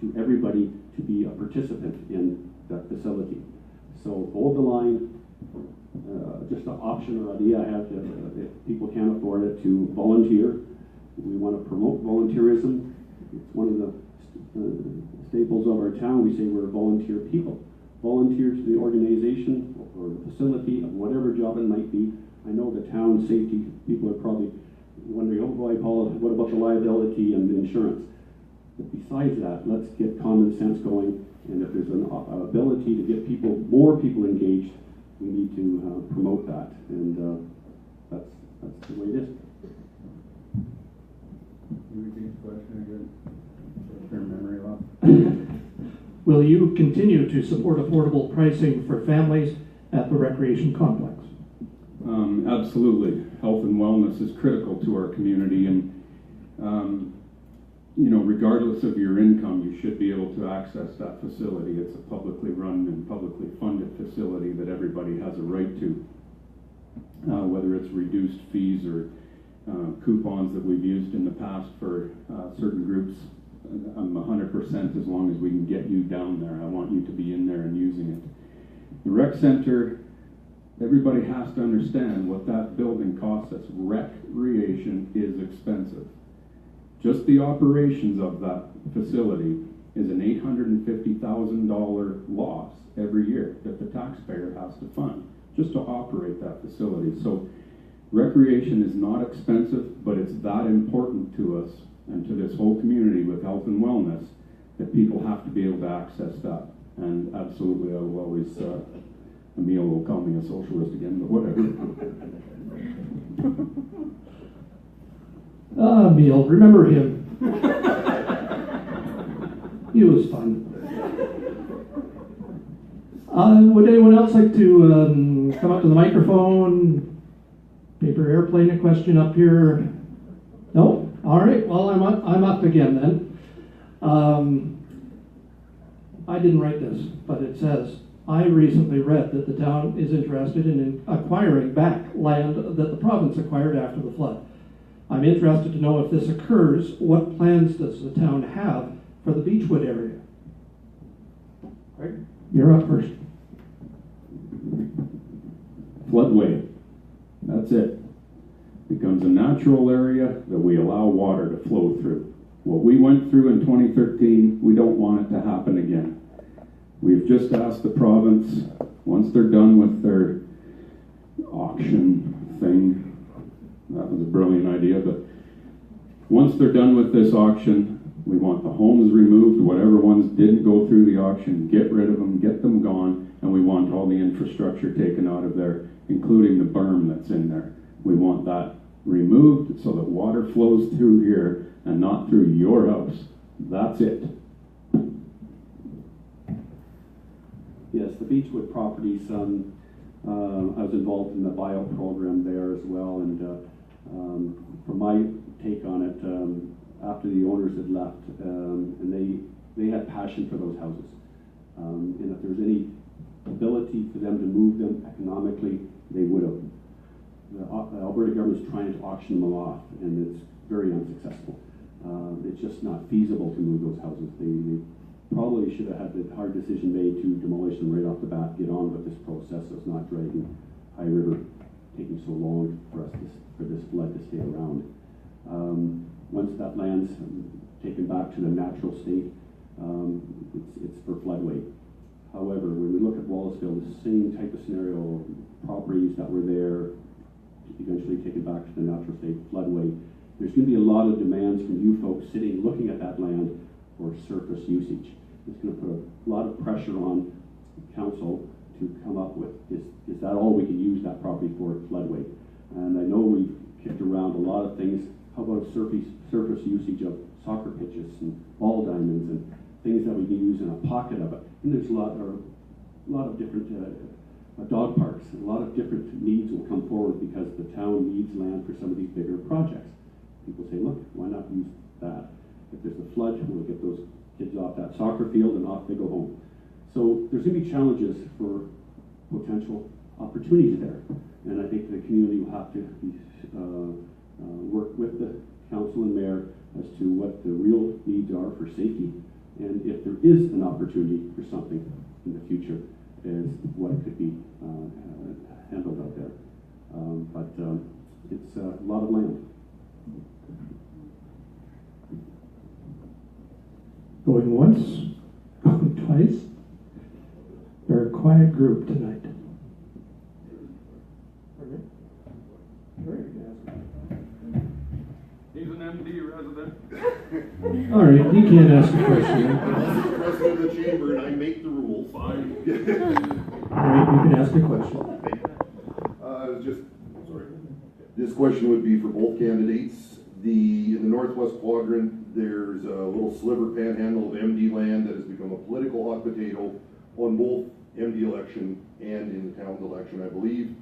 to everybody to be a participant in that facility. So hold the line. Just an option or idea I have to, if people can't afford it, to volunteer. We want to promote volunteerism. It's one of the staples of our town. We say we're volunteer people. Volunteer to the organization or the facility of whatever job it might be. I know the town safety people are probably wondering, oh boy, Paul, what about the liability and the insurance? But besides that, let's get common sense going. And if there's an ability to get more people engaged, we need to promote that. And that's the way it is. Can you repeat the question again? Short-term memory loss. Will you continue to support affordable pricing for families at the recreation complex? Absolutely. Health and wellness is critical to our community, and regardless of your income, you should be able to access that facility. It's a publicly run and publicly funded facility that everybody has a right to, whether it's reduced fees or coupons that we've used in the past for certain groups. I'm 100% as long as we can get you down there. I want you to be in there and using it. The rec center, everybody has to understand what that building costs us. Recreation is expensive. Just the operations of that facility is an $850,000 loss every year that the taxpayer has to fund just to operate that facility. So recreation is not expensive, but it's that important to us and to this whole community with health and wellness that people have to be able to access that. And absolutely, I will always, Emil will call me a socialist again, but whatever. John Meal, remember him? He was fun. Would anyone else like to come up to the microphone? Paper airplane, a question up here? No? All right, well, I'm up again then. I didn't write this, but it says, I recently read that the town is interested in acquiring back land that the province acquired after the flood. I'm interested to know if this occurs, what plans does the town have for the Beechwood area? Right, you're up first. Floodway, that's it. Becomes a natural area that we allow water to flow through. What we went through in 2013, we don't want it to happen again. We've just asked the province, once they're done with their auction thing, that was a brilliant idea, but once they're done with this auction, we want the homes removed, whatever ones didn't go through the auction, get rid of them, get them gone, and we want all the infrastructure taken out of there, including the berm that's in there. We want that removed so that water flows through here and not through your house. That's it. Yes, the Beechwood properties, I was involved in the bio program there as well, and from my take on it, after the owners had left, and they had passion for those houses. And if there was any ability for them to move them economically, they would have. The Alberta government's trying to auction them off, and it's very unsuccessful. It's just not feasible to move those houses. They probably should have had the hard decision made to demolish them right off the bat, get on with this process, so it's not dragging High River, taking so long for this flood to stay around. Once that land's taken back to the natural state, it's for floodway. However, when we look at Wallaceville, the same type of scenario, properties that were there, eventually taken back to the natural state, floodway, there's going to be a lot of demands from you folks sitting, looking at that land for surface usage. It's going to put a lot of pressure on council to come up with, is that all we can use that property for, floodway? And I know we've kicked around a lot of things. How about surface usage of soccer pitches and ball diamonds and things that we can use in a pocket of it? And there's a lot of different dog parks. A lot of different needs will come forward because the town needs land for some of these bigger projects. People say, look, why not use that? If there's a flood, we'll get those kids off that soccer field and off they go home. So there's going to be challenges for potential opportunities there. And I think the community will have to work with the council and mayor as to what the real needs are for safety, and if there is an opportunity for something in the future, is what could be handled out there. But it's a lot of land. Going once, going twice. They're a quiet group tonight. He's an MD resident. All right, you can't ask a question. I'm the president of the chamber and I make the rules. Fine. All right, you can ask a question. Sorry. This question would be for both candidates. In the northwest quadrant, there's a little sliver panhandle of MD land that has become a political hot potato on both MD election and in the town's election, I believe.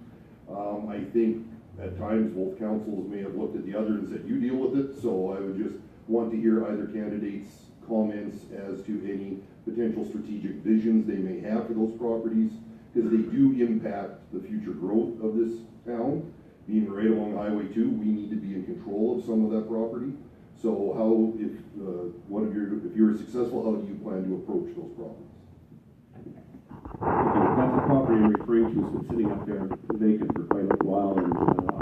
I think at times both councils may have looked at the others that you deal with it, so I would just want to hear either candidates' comments as to any potential strategic visions they may have for those properties, because they do impact the future growth of this town. Being right along Highway 2, we need to be in control of some of that property. So how, if you're successful, how do you plan to approach those properties? That's the property I'm referring to. Has been sitting up there vacant for quite a while, and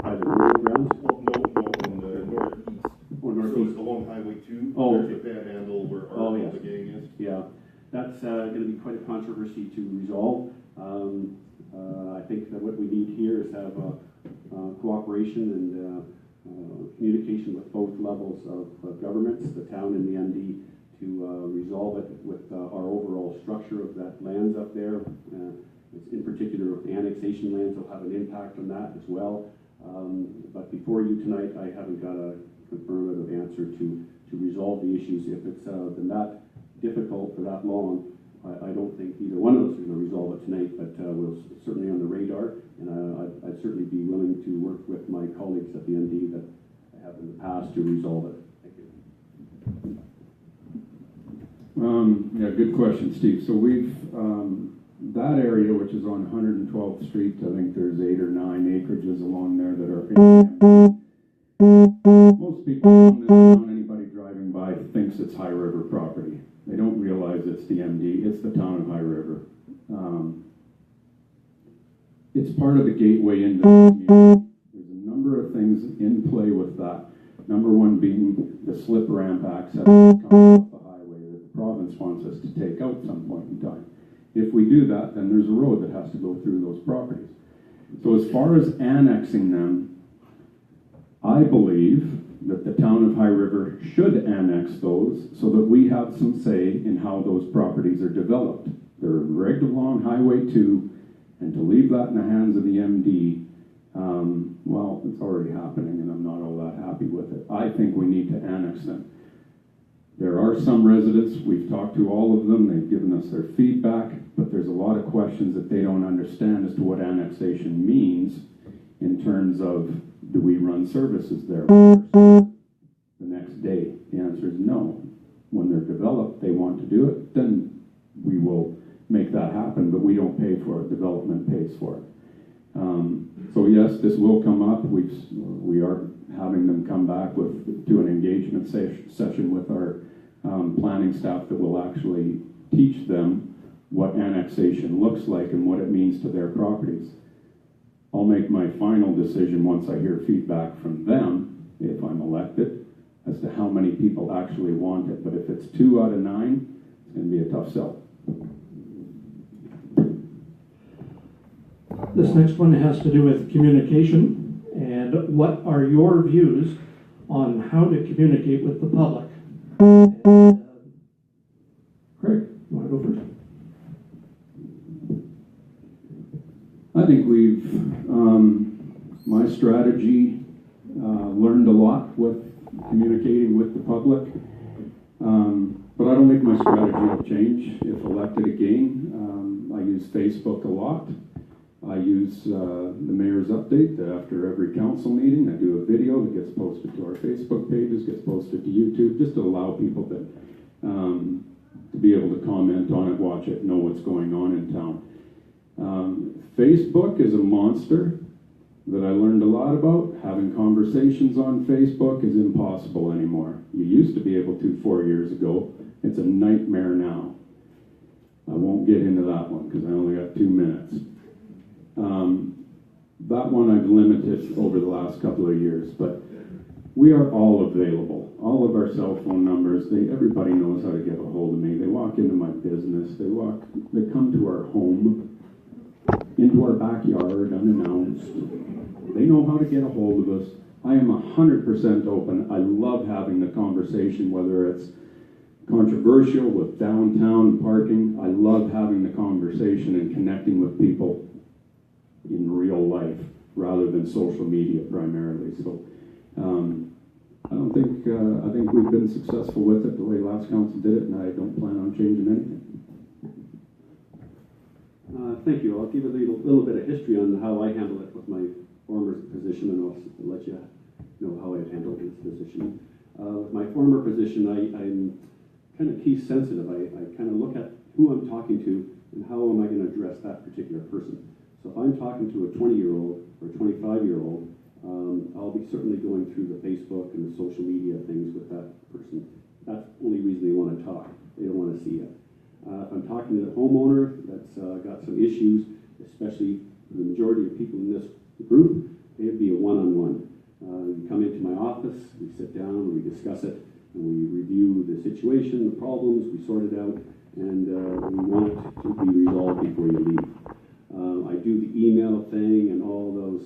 either rural grounds. Well, no, in the northeast. Or northeast. So it's along Highway 2. Oh, there's the panhandle where yes. the gang is. Yeah, that's going to be quite a controversy to resolve. I think that what we need here is have cooperation and communication with both levels of governments, the town and the MD, to resolve it with our overall structure of that lands up there. In particular, annexation lands will have an impact on that as well. But before you tonight, I haven't got a confirmative answer answer to resolve the issues. If it's been that difficult for that long, I don't think either one of us is going to resolve it tonight, but we're certainly on the radar, and I'd certainly be willing to work with my colleagues at the MD that I have in the past to resolve it. Thank you. Yeah, good question, Steve. So we've, that area, which is on 112th Street, I think there's 8 or 9 acreages along there that are in. Most people in this town, anybody driving by, thinks it's High River property. They don't realize it's the MD, it's the town of High River. It's part of the gateway into the community. There's a number of things in play with that. Number one being the slip ramp access that comes off the highway that the province wants us to take out some point in time. If we do that, then there's a road that has to go through those properties. So as far as annexing them, I believe that the town of High River should annex those so that we have some say in how those properties are developed. They're right along Highway 2, and to leave that in the hands of the MD, well, it's already happening, and I'm not all that happy with it. I think we need to annex them. There are some residents, we've talked to all of them, they've given us their feedback, but there's a lot of questions that they don't understand as to what annexation means in terms of, do we run services there the next day? The answer is no. When they're developed, they want to do it, then we will make that happen, but we don't pay for it, development pays for it. So yes, this will come up. We are having them come back to an engagement session with our planning staff that will actually teach them what annexation looks like and what it means to their properties. I'll make my final decision once I hear feedback from them, if I'm elected, as to how many people actually want it. But if it's 2 out of 9, it's going to be a tough sell. This next one has to do with communication, and what are your views on how to communicate with the public? And, Craig, you want to go first? I think my strategy, learned a lot with communicating with the public, but I don't think my strategy will change if elected again. I use Facebook a lot. I use the mayor's update after every council meeting. I do a video that gets posted to our Facebook pages, gets posted to YouTube, just to allow people to be able to comment on it, watch it, know what's going on in town. Facebook is a monster that I learned a lot about. Having conversations on Facebook is impossible anymore. You used to be able to 4 years ago. It's a nightmare now. I won't get into that one because I only got 2 minutes. That one I've limited over the last couple of years, but we are all available. All of our cell phone numbers, everybody knows how to get a hold of me. They walk into my business, they come to our home, into our backyard unannounced. They know how to get a hold of us. I am 100% open. I love having the conversation, whether it's controversial with downtown parking. I love having the conversation and connecting with people in real life rather than social media primarily. So I think we've been successful with it the way last council did it, and I don't plan on changing anything. Thank you. I'll give a little bit of history on how I handle it with my former position, and I'll let you know how I've handled this position. With my former position, I'm kind of case sensitive. I kind of look at who I'm talking to and how am I going to address that particular person. So if I'm talking to a 20-year-old or a 25-year-old, I'll be certainly going through the Facebook and the social media things with that person. That's the only reason they want to talk. They don't want to see it. If I'm talking to the homeowner that's got some issues, especially the majority of people in this group, it'd be a one-on-one. You come into my office, we sit down, we discuss it, and we review the situation, the problems, we sort it out, and we want it to be resolved before you leave. I do the email thing and all those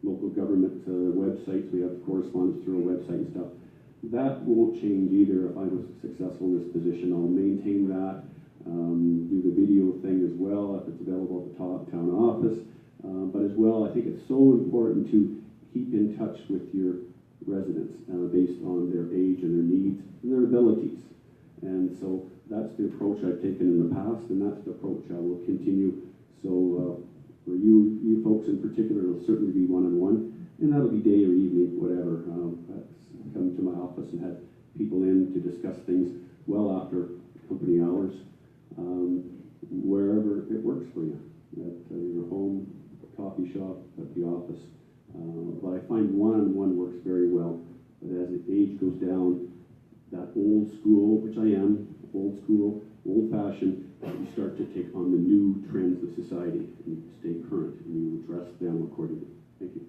local government websites. We have correspondence through a website and stuff. That won't change either. If I was successful in this position, I'll maintain that, do the video thing as well if it's available at the town office. But as well, I think it's so important to keep in touch with your residents based on their age and their needs and their abilities. And so that's the approach I've taken in the past, and that's the approach I will continue. So for you folks in particular, it'll certainly be one-on-one, and that'll be day or evening, whatever. I've come to my office and had people in to discuss things well after company hours, wherever it works for you, at your home, coffee shop, at the office. But I find one-on-one works very well. But as the age goes down, that old school, which I am, old school, old-fashioned, you start to take on the new trends of society and you stay current and you address them accordingly. Thank you.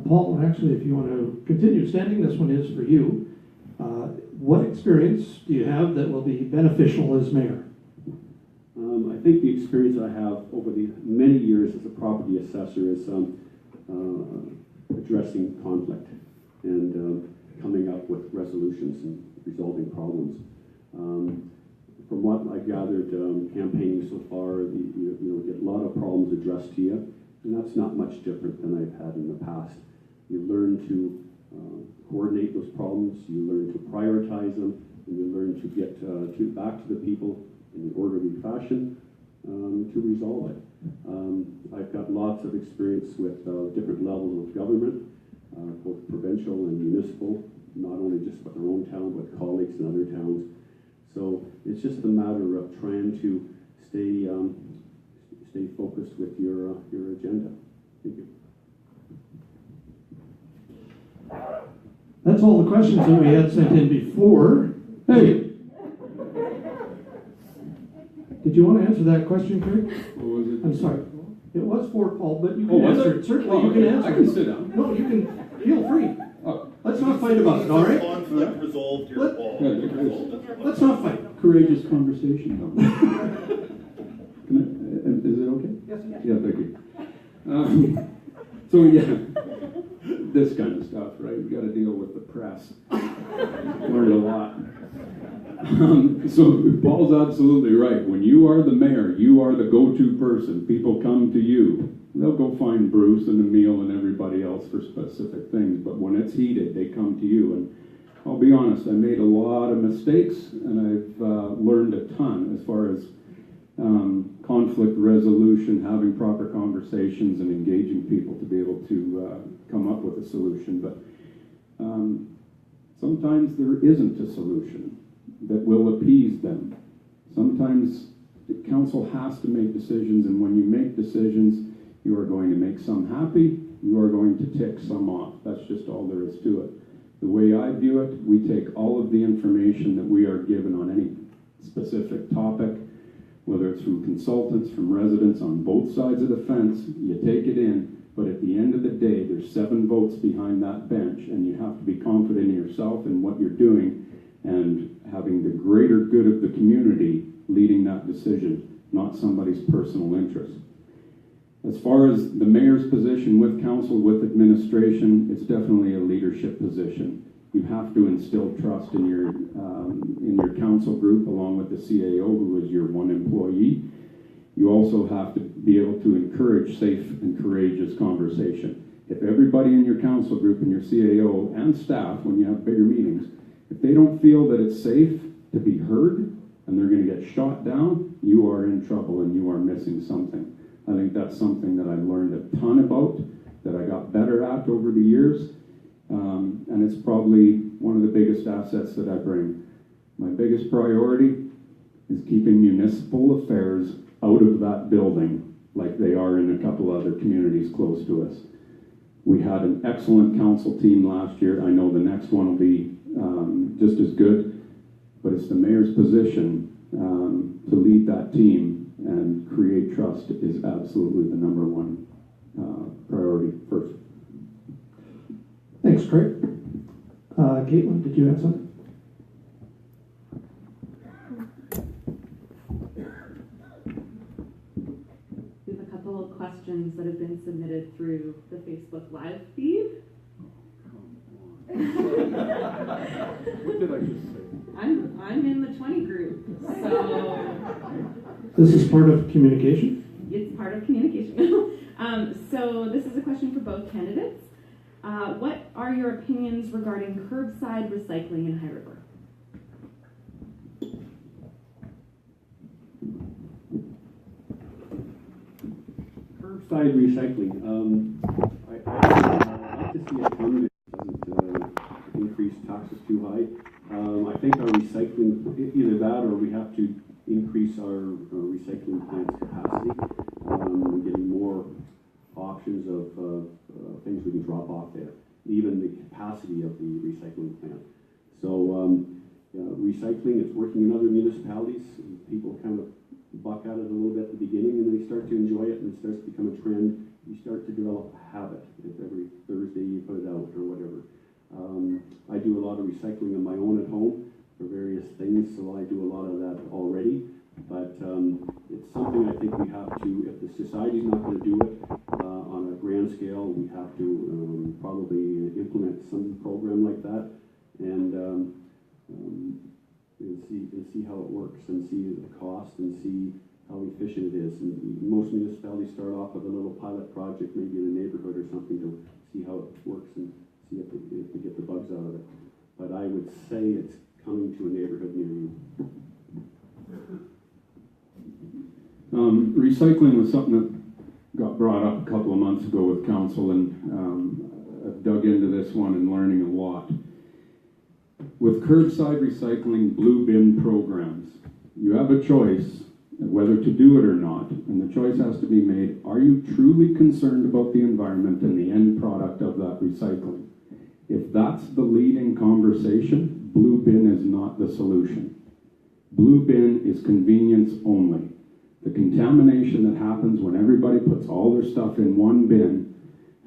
Paul, actually, if you want to continue standing, this one is for you. What experience do you have that will be beneficial as mayor? I think the experience I have over the many years as a property assessor is addressing conflict and coming up with resolutions and resolving problems. From what I gathered campaigning so far, you get a lot of problems addressed to you, and that's not much different than I've had in the past. You learn to coordinate those problems, you learn to prioritize them, and you learn to get back to the people in an orderly fashion to resolve it. I've got lots of experience with different levels of government, both provincial and municipal, not only just with our own town, but colleagues in other towns. So it's just a matter of trying to stay focused with your agenda. Thank you. That's all the questions that we had sent in before. Hey! Did you want to answer that question, Craig? What was it? I'm sorry. It was for Paul, but you can answer it. Certainly, you can answer I can sit down. No, you can. Feel free. Let's not fight about it, all right? Conflict resolved here, Paul. Let's not fight. Courageous conversation. Is it okay? Yes. Yeah, thank you. So yeah, this kind of stuff, right? You got to deal with the press. Learned a lot. So Paul's absolutely right. When you are the mayor, you are the go-to person. People come to you. They'll go find Bruce and Emil and everybody else for specific things, but when it's heated, they come to you. And I'll be honest, I made a lot of mistakes, and I've learned a ton as far as conflict resolution, having proper conversations, and engaging people to be able to come up with a solution. But sometimes there isn't a solution that will appease them. Sometimes the council has to make decisions, and when you make decisions, you are going to make some happy, you are going to tick some off. That's just all there is to it. The way I view it, we take all of the information that we are given on any specific topic, whether it's from consultants, from residents on both sides of the fence, you take it in, but at the end of the day, there's 7 votes behind that bench, and you have to be confident in yourself and what you're doing, and having the greater good of the community leading that decision, not somebody's personal interest. As far as the mayor's position with council, with administration, it's definitely a leadership position. You have to instill trust in your council group, along with the CAO, who is your one employee. You also have to be able to encourage safe and courageous conversation. If everybody in your council group and your CAO and staff, when you have bigger meetings, if they don't feel that it's safe to be heard and they're going to get shot down, you are in trouble and you are missing something. I think that's something that I've learned a ton about, that I got better at over the years, and it's probably one of the biggest assets that I bring. My biggest priority is keeping municipal affairs out of that building like they are in a couple other communities close to us. We had an excellent council team last year. I know the next one will be just as good, but it's the mayor's position to lead that team and create trust is absolutely the number one priority first. Thanks, Craig. Caitlin, did you have something? We have a couple of questions that have been submitted through the Facebook Live feed. What did I just say? I'm in the 20 group, so This is part of communication? it's part of communication. So this is a question for both candidates. What are your opinions regarding curbside recycling in High River? Curbside recycling, I'd like to see it come, it doesn't increase taxes too high. I think our recycling, either that or we have to increase our recycling plant's capacity, getting more options of things we can drop off there, even the capacity of the recycling plant. So recycling, it's working in other municipalities. People kind of buck at it a little bit at the beginning, and then they start to enjoy it, and it starts to become a trend. You start to develop a habit. If every Thursday you put it out or whatever. I do a lot of recycling on my own at home for various things, so I do a lot of that already. But it's something I think we have to, if the society's not going to do it on a grand scale, we have to probably implement some program like that and see how it works and see the cost and see how efficient it is. And most municipalities start off with a little pilot project, maybe in a neighborhood or something, to see how it works and see if they get the bugs out of it. But I would say it's coming to a neighborhood near you. Recycling was something that got brought up a couple of months ago with council, and I've dug into this one and learning a lot. With curbside recycling blue bin programs, you have a choice whether to do it or not, and the choice has to be made. Are you truly concerned about the environment and the end product of that recycling? If that's the leading conversation, blue bin is not the solution. Blue bin is convenience only. The contamination that happens when everybody puts all their stuff in one bin,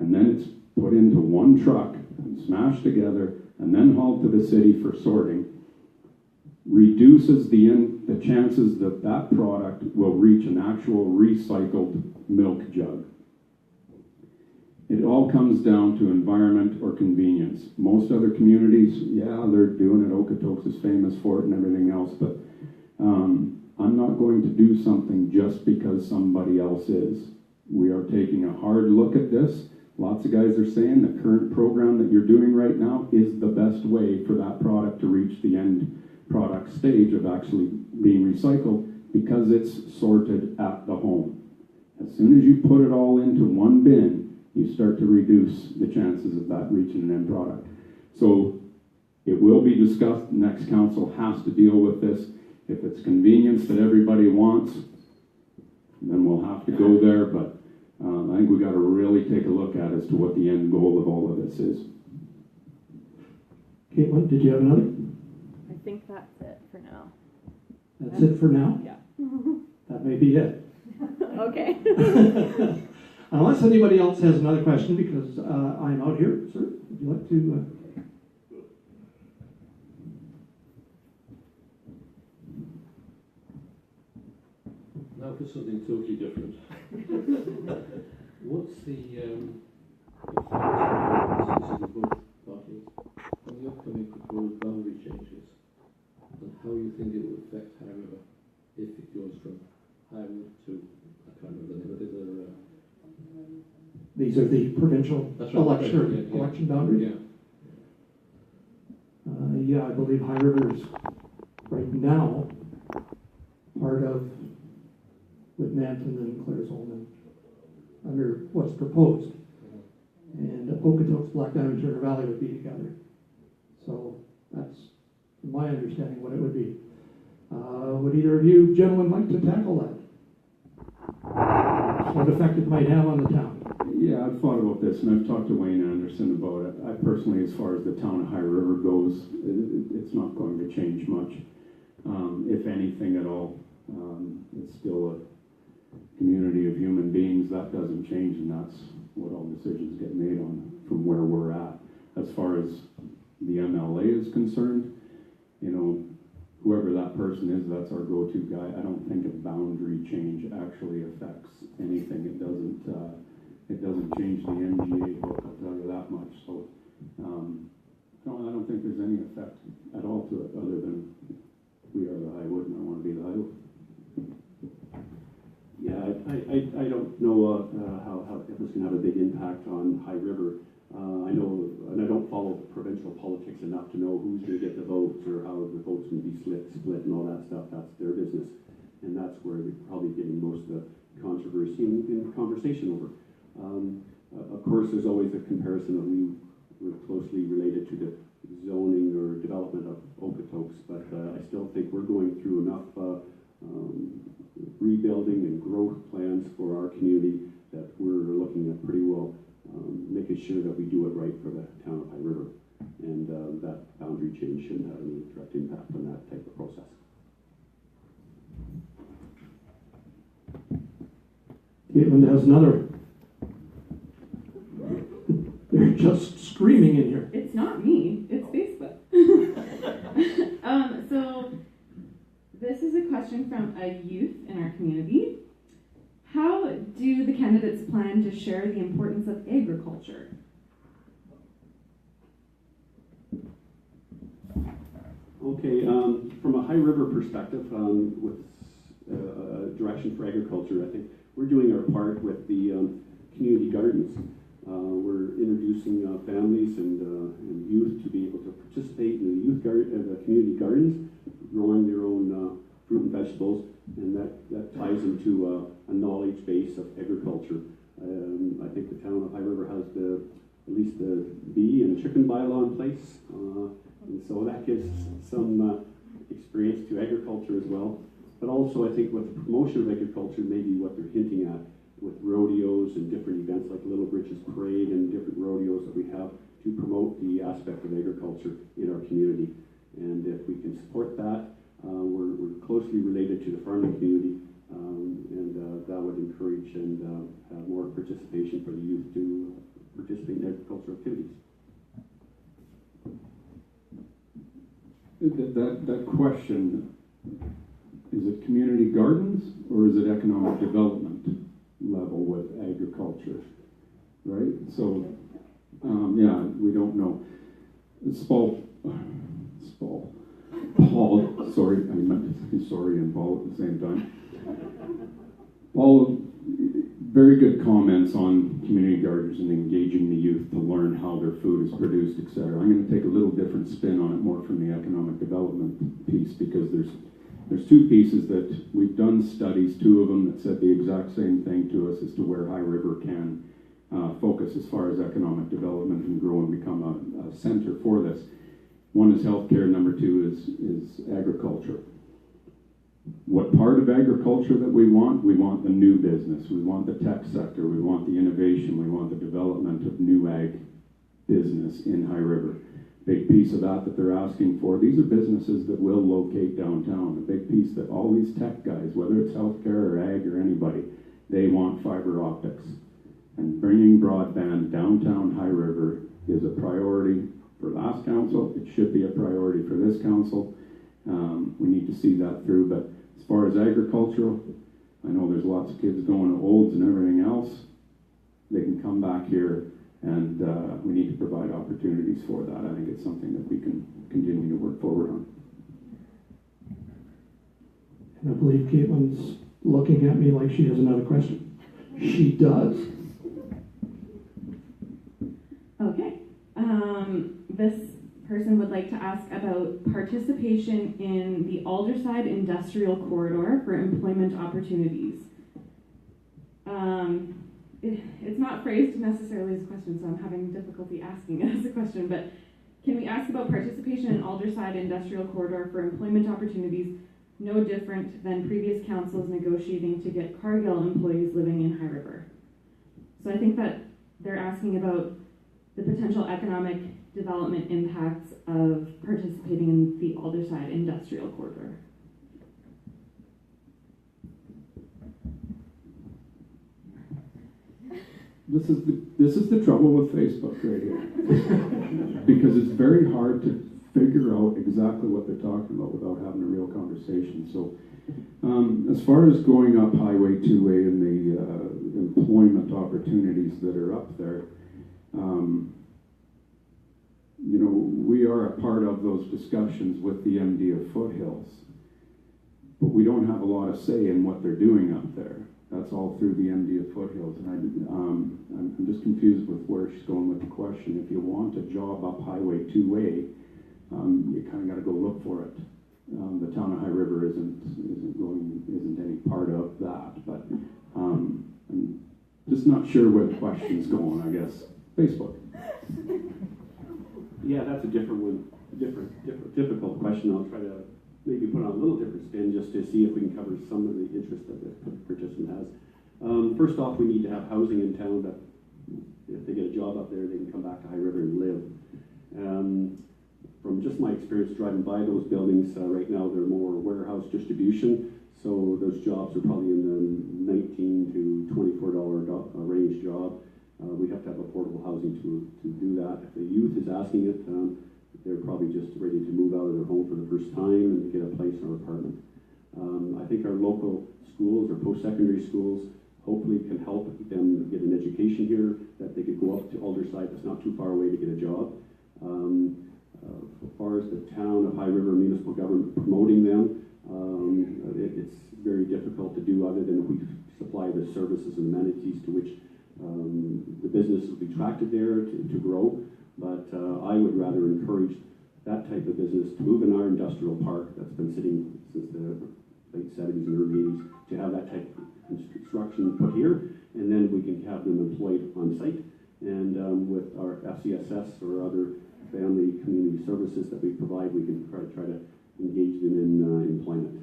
and then it's put into one truck and smashed together, and then hauled to the city for sorting, reduces the chances that that product will reach an actual recycled milk jug. It all comes down to environment or convenience. Most other communities, yeah, they're doing it. Okotoks is famous for it and everything else, but I'm not going to do something just because somebody else is. We are taking a hard look at this. Lots of guys are saying the current program that you're doing right now is the best way for that product to reach the end product stage of actually being recycled, because it's sorted at the home. As soon as you put it all into one bin, you start to reduce the chances of that reaching an end product. So it will be discussed. The next council has to deal with this. If it's convenience that everybody wants, then we'll have to go there, but I think we got to really take a look at as to what the end goal of all of this is. Caitlin, did you have another? I think that's it for now. That's it for now? Yeah. That may be it. Okay. Unless anybody else has another question, because I'm out here. Sir, would you like to? Now for something totally different. What's the thoughts of both parties on the upcoming proposed boundary changes, and how you think it will affect High River if it goes from Highwood to, I can't remember the name of it, These are the provincial election boundaries? Yeah. I believe High River is right now part of, with Nanton and Claresholm under what's proposed. And Okotoks, Black Diamond, Turner Valley would be together. So that's, from my understanding, what it would be. Would either of you gentlemen like to tackle that? What effect it might have on the town? Yeah, I've thought about this, and I've talked to Wayne Anderson about it. I personally, as far as the town of High River goes, it's not going to change much, if anything at all. It's still a community of human beings. That doesn't change, and that's what all decisions get made on from where we're at. As far as the MLA is concerned, you know, whoever that person is, that's our go-to guy. I don't think a boundary change actually affects anything. It doesn't change the MGA book, I'll tell you that much. So I don't think there's any effect at all to it, other than we are the Highwood and I want to be the Highwood. Yeah, I don't know how if it's going to have a big impact on High River. I know, and I don't follow provincial politics enough to know who's going to get the votes or how the votes can be split and all that stuff. That's their business. And that's where they're probably getting most of the controversy and conversation over. Of course, there's always a comparison of we're closely related to the zoning or development of Okotoks, but I still think we're going through enough rebuilding and growth plans for our community that we're looking at pretty well making sure that we do it right for the town of High River, and that boundary change shouldn't have any direct impact on that type of process. Caitlin has another. They're just screaming in here. It's not me, it's Facebook. So this is a question from a youth in our community. How do the candidates plan to share the importance of agriculture? Okay, from a High River perspective, with direction for agriculture, I think we're doing our part with the community gardens. We're introducing families and youth to be able to participate in the community gardens, growing their own fruit and vegetables, and that ties into a knowledge base of agriculture. I think the town of High River has at least the bee and chicken bylaw in place, and so that gives some experience to agriculture as well. But also I think with the promotion of agriculture, maybe what they're hinting at with rodeos and different events like Little Britches Parade and different rodeos that we have to promote the aspect of agriculture in our community. And if we can support that, we're closely related to the farming community, and that would encourage and have more participation for the youth to participate in agricultural activities. That question, is it community gardens or is it economic development level with agriculture, right? So, yeah, we don't know. Paul, sorry, I meant to say sorry and Paul at the same time. Paul, very good comments on community gardens and engaging the youth to learn how their food is produced, etc. I'm going to take a little different spin on it, more from the economic development piece, because there's two pieces that we've done studies, two of them that said the exact same thing to us as to where High River can focus as far as economic development and grow and become a center for this. One is healthcare, number two is agriculture. What part of agriculture that we want? We want the new business, we want the tech sector, we want the innovation, we want the development of new ag business in High River. Big piece of that they're asking for. These are businesses that will locate downtown. A big piece that all these tech guys, whether it's healthcare or ag or anybody, they want fiber optics. And bringing broadband downtown High River is a priority for last council. It should be a priority for this council. We need to see that through. But as far as agricultural, I know there's lots of kids going to Olds and everything else. They can come back here, and we need to provide opportunities for that. I think it's something that we can continue to work forward on. And I believe Caitlin's looking at me like she has another question. She does. Okay. This person would like to ask about participation in the Alderside Industrial Corridor for employment opportunities. It's not phrased necessarily as a question, so I'm having difficulty asking it as a question, but can we ask about participation in Alderside Industrial Corridor for employment opportunities no different than previous councils negotiating to get Cargill employees living in High River? So I think that they're asking about the potential economic development impacts of participating in the Alderside Industrial Corridor. This is the trouble with Facebook right here. Because it's very hard to figure out exactly what they're talking about without having a real conversation. So as far as going up Highway 2A and the employment opportunities that are up there, you know, we are a part of those discussions with the MD of Foothills, but we don't have a lot of say in what they're doing up there. That's all through the MD of Foothills, and I'm just confused with where she's going with the question. If you want a job up Highway 2A, you kind of got to go look for it. The town of High River isn't any part of that, but I'm just not sure where the question's going. I guess Facebook. Yeah, that's a different one, difficult question. I'll try to maybe put on a little different spin just to see if we can cover some of the interest that the participant has. First off, we need to have housing in town that if they get a job up there, they can come back to High River and live. From just my experience driving by those buildings, right now they're more warehouse distribution, so those jobs are probably in the $19 to $24 range job. We have to have affordable housing to do that. If the youth is asking it, they're probably just ready to move out of their home for the first time and get a place or apartment. I think our local schools or post-secondary schools hopefully can help them get an education here, that they could go up to Aldersyde that's not too far away to get a job. As far as the town of High River municipal government promoting them, it's very difficult to do other than if we supply the services and amenities to which the business will be attracted there to grow. But I would rather encourage that type of business to move in our industrial park that's been sitting since the late 70s and early 80s, to have that type of construction put here, and then we can have them employed on site. And with our FCSS or other family community services that we provide, we can try to engage them in employment.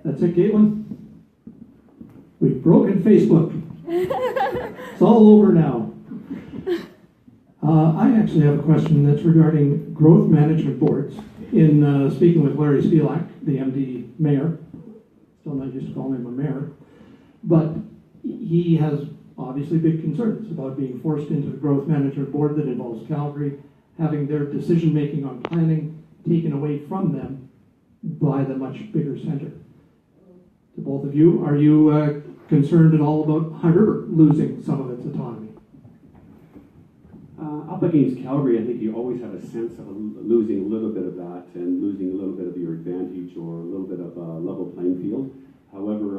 That's it, Caitlin? We've broken Facebook. It's all over now. I actually have a question that's regarding growth management boards. In speaking with Larry Spielak, the MD mayor, still not used to calling him a mayor, but he has obviously big concerns about being forced into the growth management board that involves Calgary, having their decision-making on planning taken away from them by the much bigger center. To both of you, are you concerned at all about High River losing some of its autonomy? Up against Calgary, I think you always have a sense of losing a little bit of that and losing a little bit of your advantage or a little bit of a level playing field. However,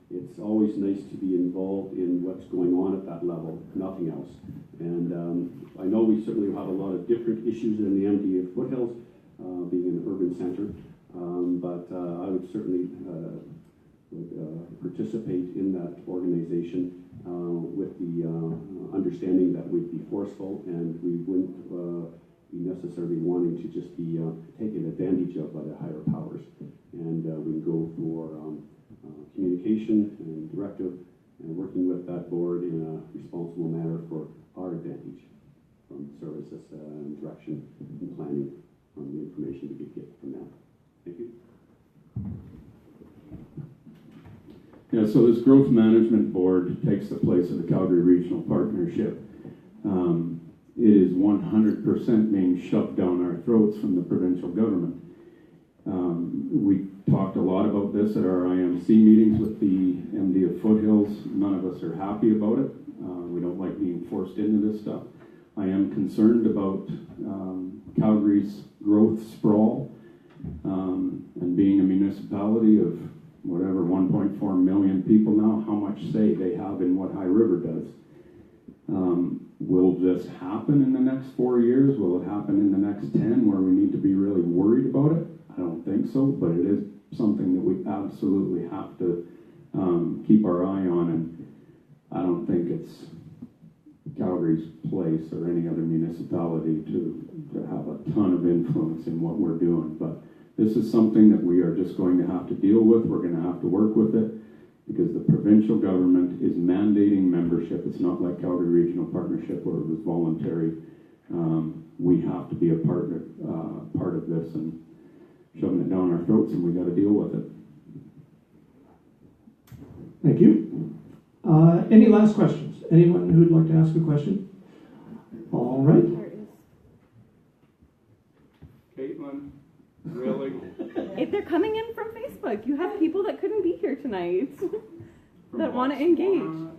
it's always nice to be involved in what's going on at that level, nothing else. And I know we certainly have a lot of different issues in the MD of Foothills, being an urban center, but I would certainly participate in that organization with the understanding that we'd be forceful and we wouldn't be necessarily wanting to just be taken advantage of by the higher powers. And we go for communication and directive and working with that board in a responsible manner for our advantage from services and direction and planning on the information we could get from that. Thank you. Yeah, so this growth management board takes the place of the Calgary Regional Partnership. It is 100% being shoved down our throats from the provincial government. We talked a lot about this at our IMC meetings with the MD of Foothills. None of us are happy about it. We don't like being forced into this stuff. I am concerned about Calgary's growth sprawl and being a municipality of whatever, 1.4 million people now, how much say they have in what High River does. Will this happen in the next 4 years? Will it happen in the next 10 where we need to be really worried about it? I don't think so, but it is something that we absolutely have to keep our eye on, and I don't think it's Calgary's place or any other municipality to have a ton of influence in what we're doing, but this is something that we are just going to have to deal with. We're going to have to work with it because the provincial government is mandating membership. It's not like Calgary Regional Partnership where it was voluntary. We have to be a part of this and shoving it down our throats, and we got to deal with it. Thank you. Any last questions? Anyone who'd like to ask a question? All right. Caitlin, really? If they're coming in from Facebook, you have people that couldn't be here tonight that want to engage.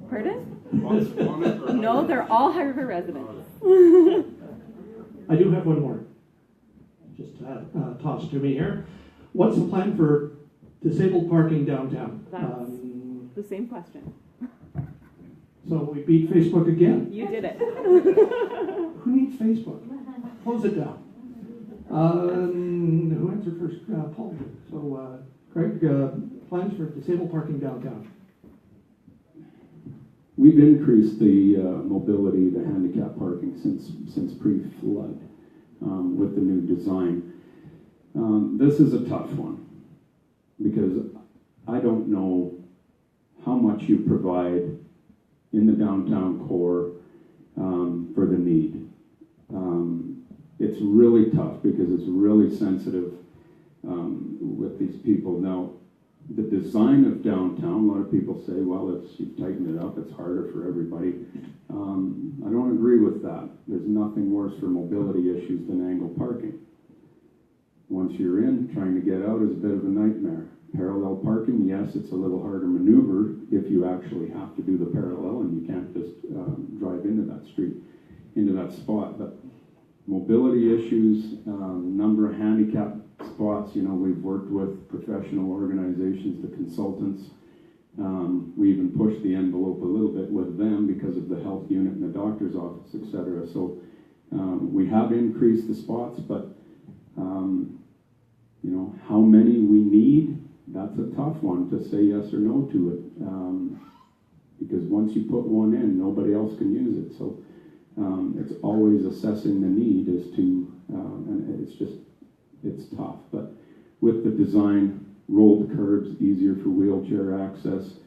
Pardon? No, they're all High River residents. I do have one more. just tossed to me here. What's the plan for disabled parking downtown? That's the same question. So we beat Facebook again. You did it. Who needs Facebook? Close it down. Who answered first? Paul did. So, Craig, plans for disabled parking downtown? We've increased the mobility, the handicap parking since pre-flood with the new design. This is a tough one because I don't know how much you provide in the downtown core for the need. It's really tough because it's really sensitive with these people. Now, the design of downtown, a lot of people say, well, you've tightened it up, it's harder for everybody. I don't agree with that. There's nothing worse for mobility issues than angle parking. Once you're in, trying to get out is a bit of a nightmare. Parallel parking, yes, it's a little harder maneuver if you actually have to do the parallel and you can't just drive into that street, into that spot. But mobility issues, number of handicap spots, we've worked with professional organizations, the consultants. We even pushed the envelope a little bit with them because of the health unit and the doctor's office, etc. So we have increased the spots, but how many we need, that's a tough one to say yes or no to it. Because once you put one in, nobody else can use it. So it's always assessing the need as to, and it's tough. But with the design, rolled curbs, easier for wheelchair access,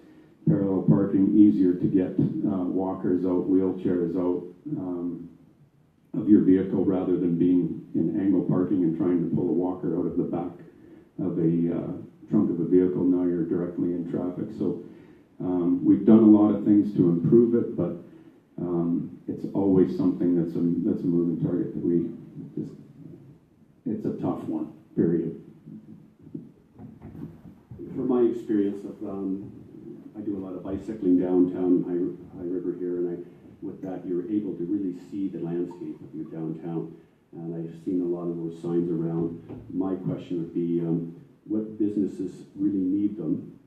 parallel parking, easier to get walkers out, wheelchairs out of your vehicle rather than being in angle parking and trying to pull a walker out of the back of a trunk of a vehicle. Now you're directly in traffic. So we've done a lot of things to improve it, but it's always something that's a moving target that it's a tough one, period. From my experience of, I do a lot of bicycling downtown High River here, and with that you're able to really see the landscape of your downtown. And I've seen a lot of those signs around. My question would be, what businesses really need them,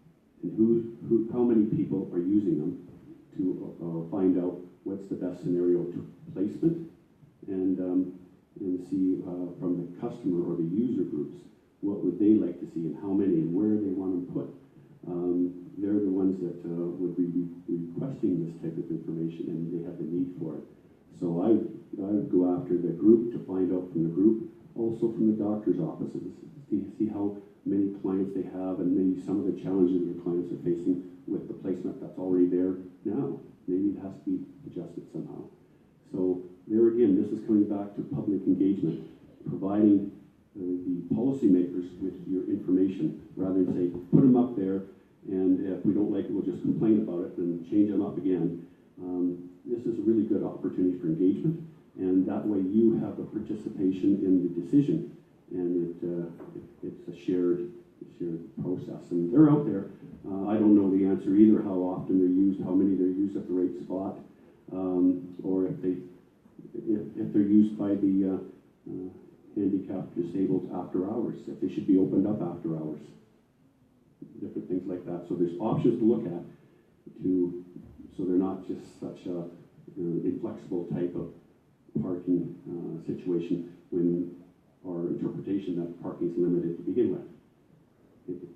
and how many people are using them to find out what's the best scenario to placement, and see from the customer or the user groups, what would they like to see and how many and where they want them put. They're the ones that would be requesting this type of information, and they have the need for it. So I would go after the group to find out from the group, also from the doctor's offices, see how many clients they have and maybe some of the challenges their clients are facing with the placement that's already there now. Maybe it has to be adjusted somehow. So there again, this is coming back to public engagement, providing the policymakers with your information rather than say, put them up there, and if we don't like it, we'll just complain about it and change them up again. This is a really good opportunity for engagement, and that way you have a participation in the decision, and it's a shared process. And they're out there. I don't know the answer either, how often they're used, how many they're used at the right spot, or if they're used by the handicapped, disabled after hours, if they should be opened up after hours, different things like that. So there's options to look at, so they're not just such a inflexible type of parking situation when our interpretation that parking is limited to begin with. Thank you.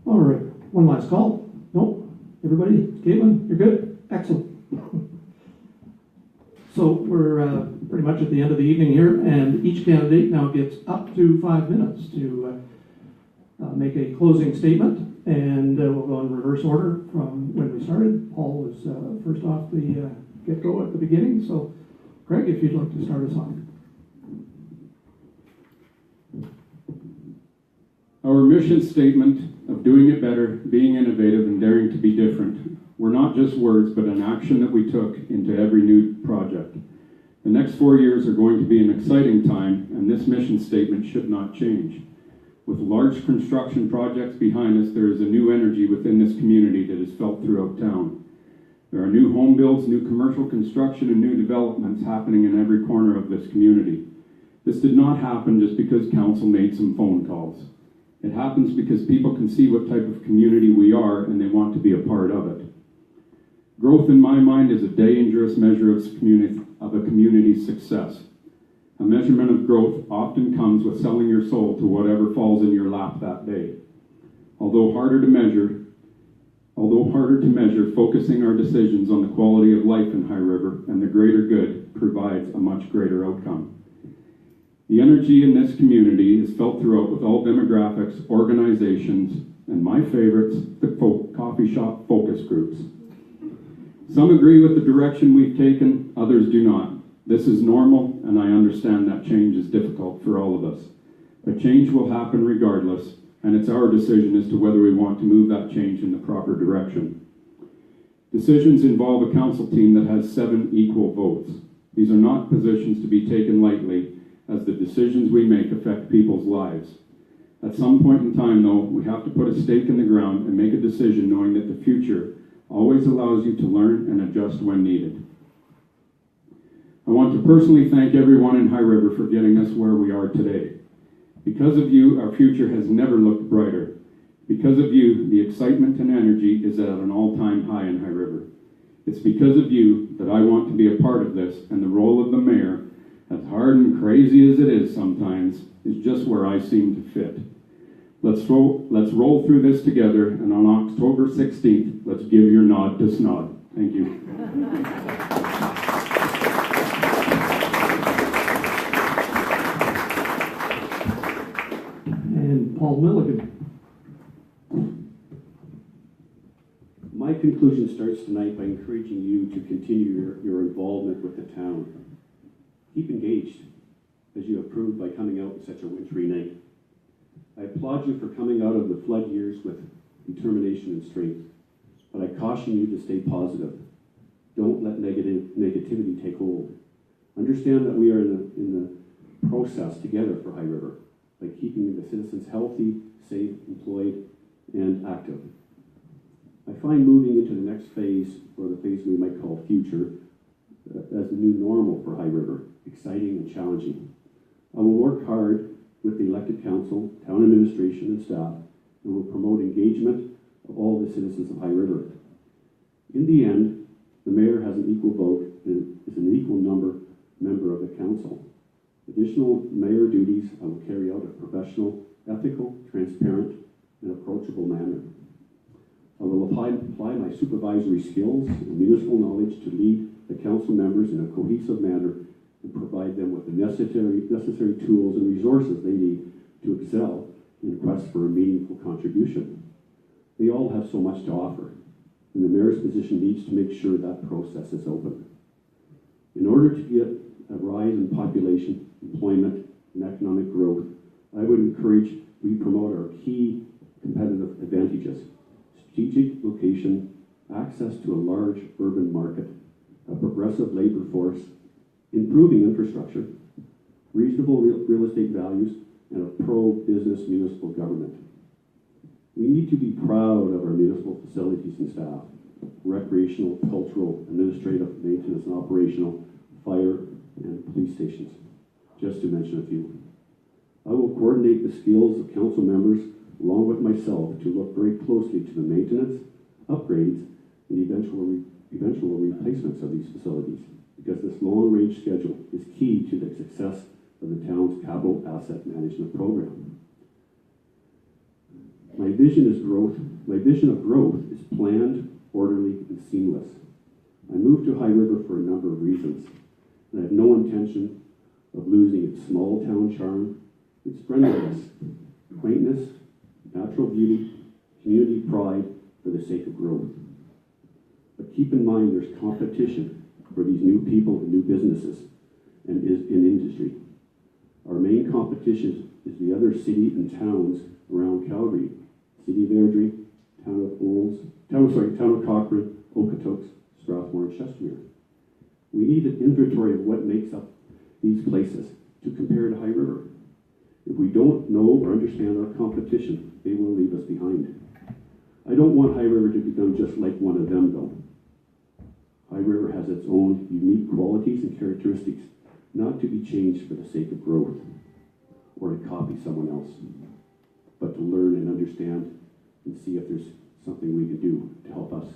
All right, one last call. Nope. Everybody, Caitlin, you're good? Excellent. So we're pretty much at the end of the evening here, and each candidate now gets up to 5 minutes to make a closing statement, and we'll go in reverse order from when we started. Paul was first off the get-go at the beginning, so Craig, if you'd like to start us off. Our mission statement of doing it better, being innovative, and daring to be different were not just words, but an action that we took into every new project. The next 4 years are going to be an exciting time, and this mission statement should not change. With large construction projects behind us, there is a new energy within this community that is felt throughout town. There are new home builds, new commercial construction, and new developments happening in every corner of this community. This did not happen just because council made some phone calls. It happens because people can see what type of community we are and they want to be a part of it. Growth, in my mind, is a dangerous measure of a community's success. A measurement of growth often comes with selling your soul to whatever falls in your lap that day. Although harder to measure, focusing our decisions on the quality of life in High River and the greater good provides a much greater outcome. The energy in this community is felt throughout with all demographics, organizations, and my favorites, the coffee shop focus groups. Some agree with the direction we've taken, others do not. This is normal, and I understand that change is difficult for all of us. But change will happen regardless, and it's our decision as to whether we want to move that change in the proper direction. Decisions involve a council team that has 7 equal votes. These are not positions to be taken lightly, as the decisions we make affect people's lives. At some point in time, though, we have to put a stake in the ground and make a decision knowing that the future always allows you to learn and adjust when needed. I want to personally thank everyone in High River for getting us where we are today. Because of you, our future has never looked brighter. Because of you, the excitement and energy is at an all-time high in High River. It's because of you that I want to be a part of this, and the role of the mayor, as hard and crazy as it is sometimes, is just where I seem to fit. Let's roll through this together, and on October 16th, let's give your nod to Snod. Thank you. And Paul Milligan. My conclusion starts tonight by encouraging you to continue your involvement with the town. Keep engaged, as you have proved by coming out in such a wintry night. I applaud you for coming out of the flood years with determination and strength, but I caution you to stay positive. Don't let negativity take hold. Understand that we are in the process together for High River by keeping the citizens healthy, safe, employed, and active. I find moving into the next phase, or the phase we might call future, as the new normal for High River, exciting and challenging. I will work hard with the elected council, town administration, and staff, and will promote engagement of all the citizens of High River. In the end, the mayor has an equal vote and is an equal member of the council. Additional mayor duties I will carry out in a professional, ethical, transparent, and approachable manner. I will apply my supervisory skills and municipal knowledge to lead the council members in a cohesive manner and provide them with the necessary tools and resources they need to excel in quest for a meaningful contribution. They all have so much to offer, and the mayor's position needs to make sure that process is open. In order to get a rise in population, employment, and economic growth, I would encourage we promote our key competitive advantages: strategic location, access to a large urban market, a progressive labor force, improving infrastructure, reasonable real estate values, and a pro-business municipal government. We need to be proud of our municipal facilities and staff: recreational, cultural, administrative, maintenance, and operational, fire, and police stations, just to mention a few. I will coordinate the skills of council members along with myself to look very closely to the maintenance, upgrades, and eventual replacements of these facilities, because this long-range schedule is key to the success of the town's capital asset management program. My vision of growth is planned, orderly, and seamless. I moved to High River for a number of reasons, and I have no intention of losing its small town charm, its friendliness, quaintness, natural beauty, community pride for the sake of growth. But keep in mind there's competition for these new people and new businesses and is in industry. Our main competition is the other city and towns around Calgary: City of Airdrie, Town of Cochrane, Okotoks, Strathmore, and Chestermere. We need an inventory of what makes up these places to compare to High River. If we don't know or understand our competition, they will leave us behind. I don't want High River to become just like one of them, though. High River has its own unique qualities and characteristics, not to be changed for the sake of growth or to copy someone else, but to learn and understand and see if there's something we can do to help us.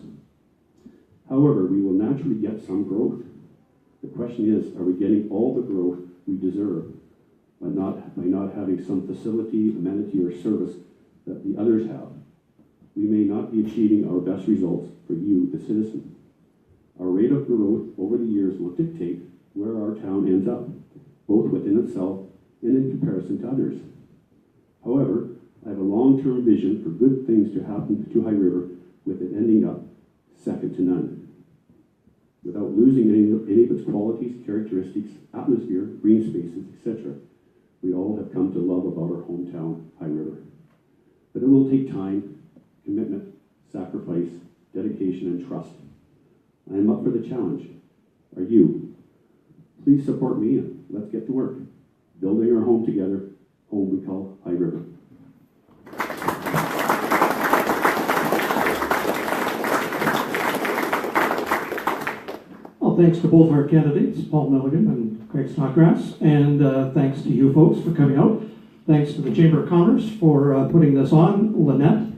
However, we will naturally get some growth. The question is, are we getting all the growth we deserve by not having some facility, amenity, or service that the others have? We may not be achieving our best results for you, the citizen. Our rate of growth over the years will dictate where our town ends up, both within itself and in comparison to others. However, I have a long-term vision for good things to happen to High River, with it ending up second to none. Without losing any of its qualities, characteristics, atmosphere, green spaces, etc., we all have come to love about our hometown, High River. But it will take time, commitment, sacrifice, dedication, and trust. I am up for the challenge. Are you? Please support me and let's get to work, building our home together, home we call High River. Well, thanks to both our candidates, Paul Milligan and Craig Snodgrass, and thanks to you folks for coming out. Thanks to the Chamber of Commerce for putting this on, Lynette,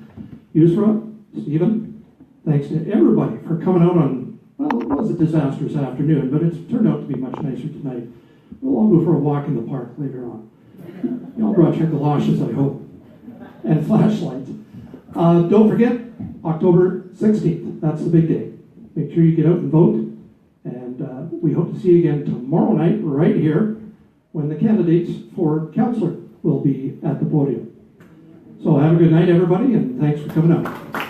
Yusra, Stephen. Thanks to everybody for coming out on, well, it was a disastrous afternoon, but it's turned out to be much nicer tonight. We'll all go for a walk in the park later on. You all brought your galoshes, I hope, and flashlights. Don't forget, October 16th, that's the big day. Make sure you get out and vote. And we hope to see you again tomorrow night, right here, when the candidates for councillor will be at the podium. So have a good night, everybody, and thanks for coming out.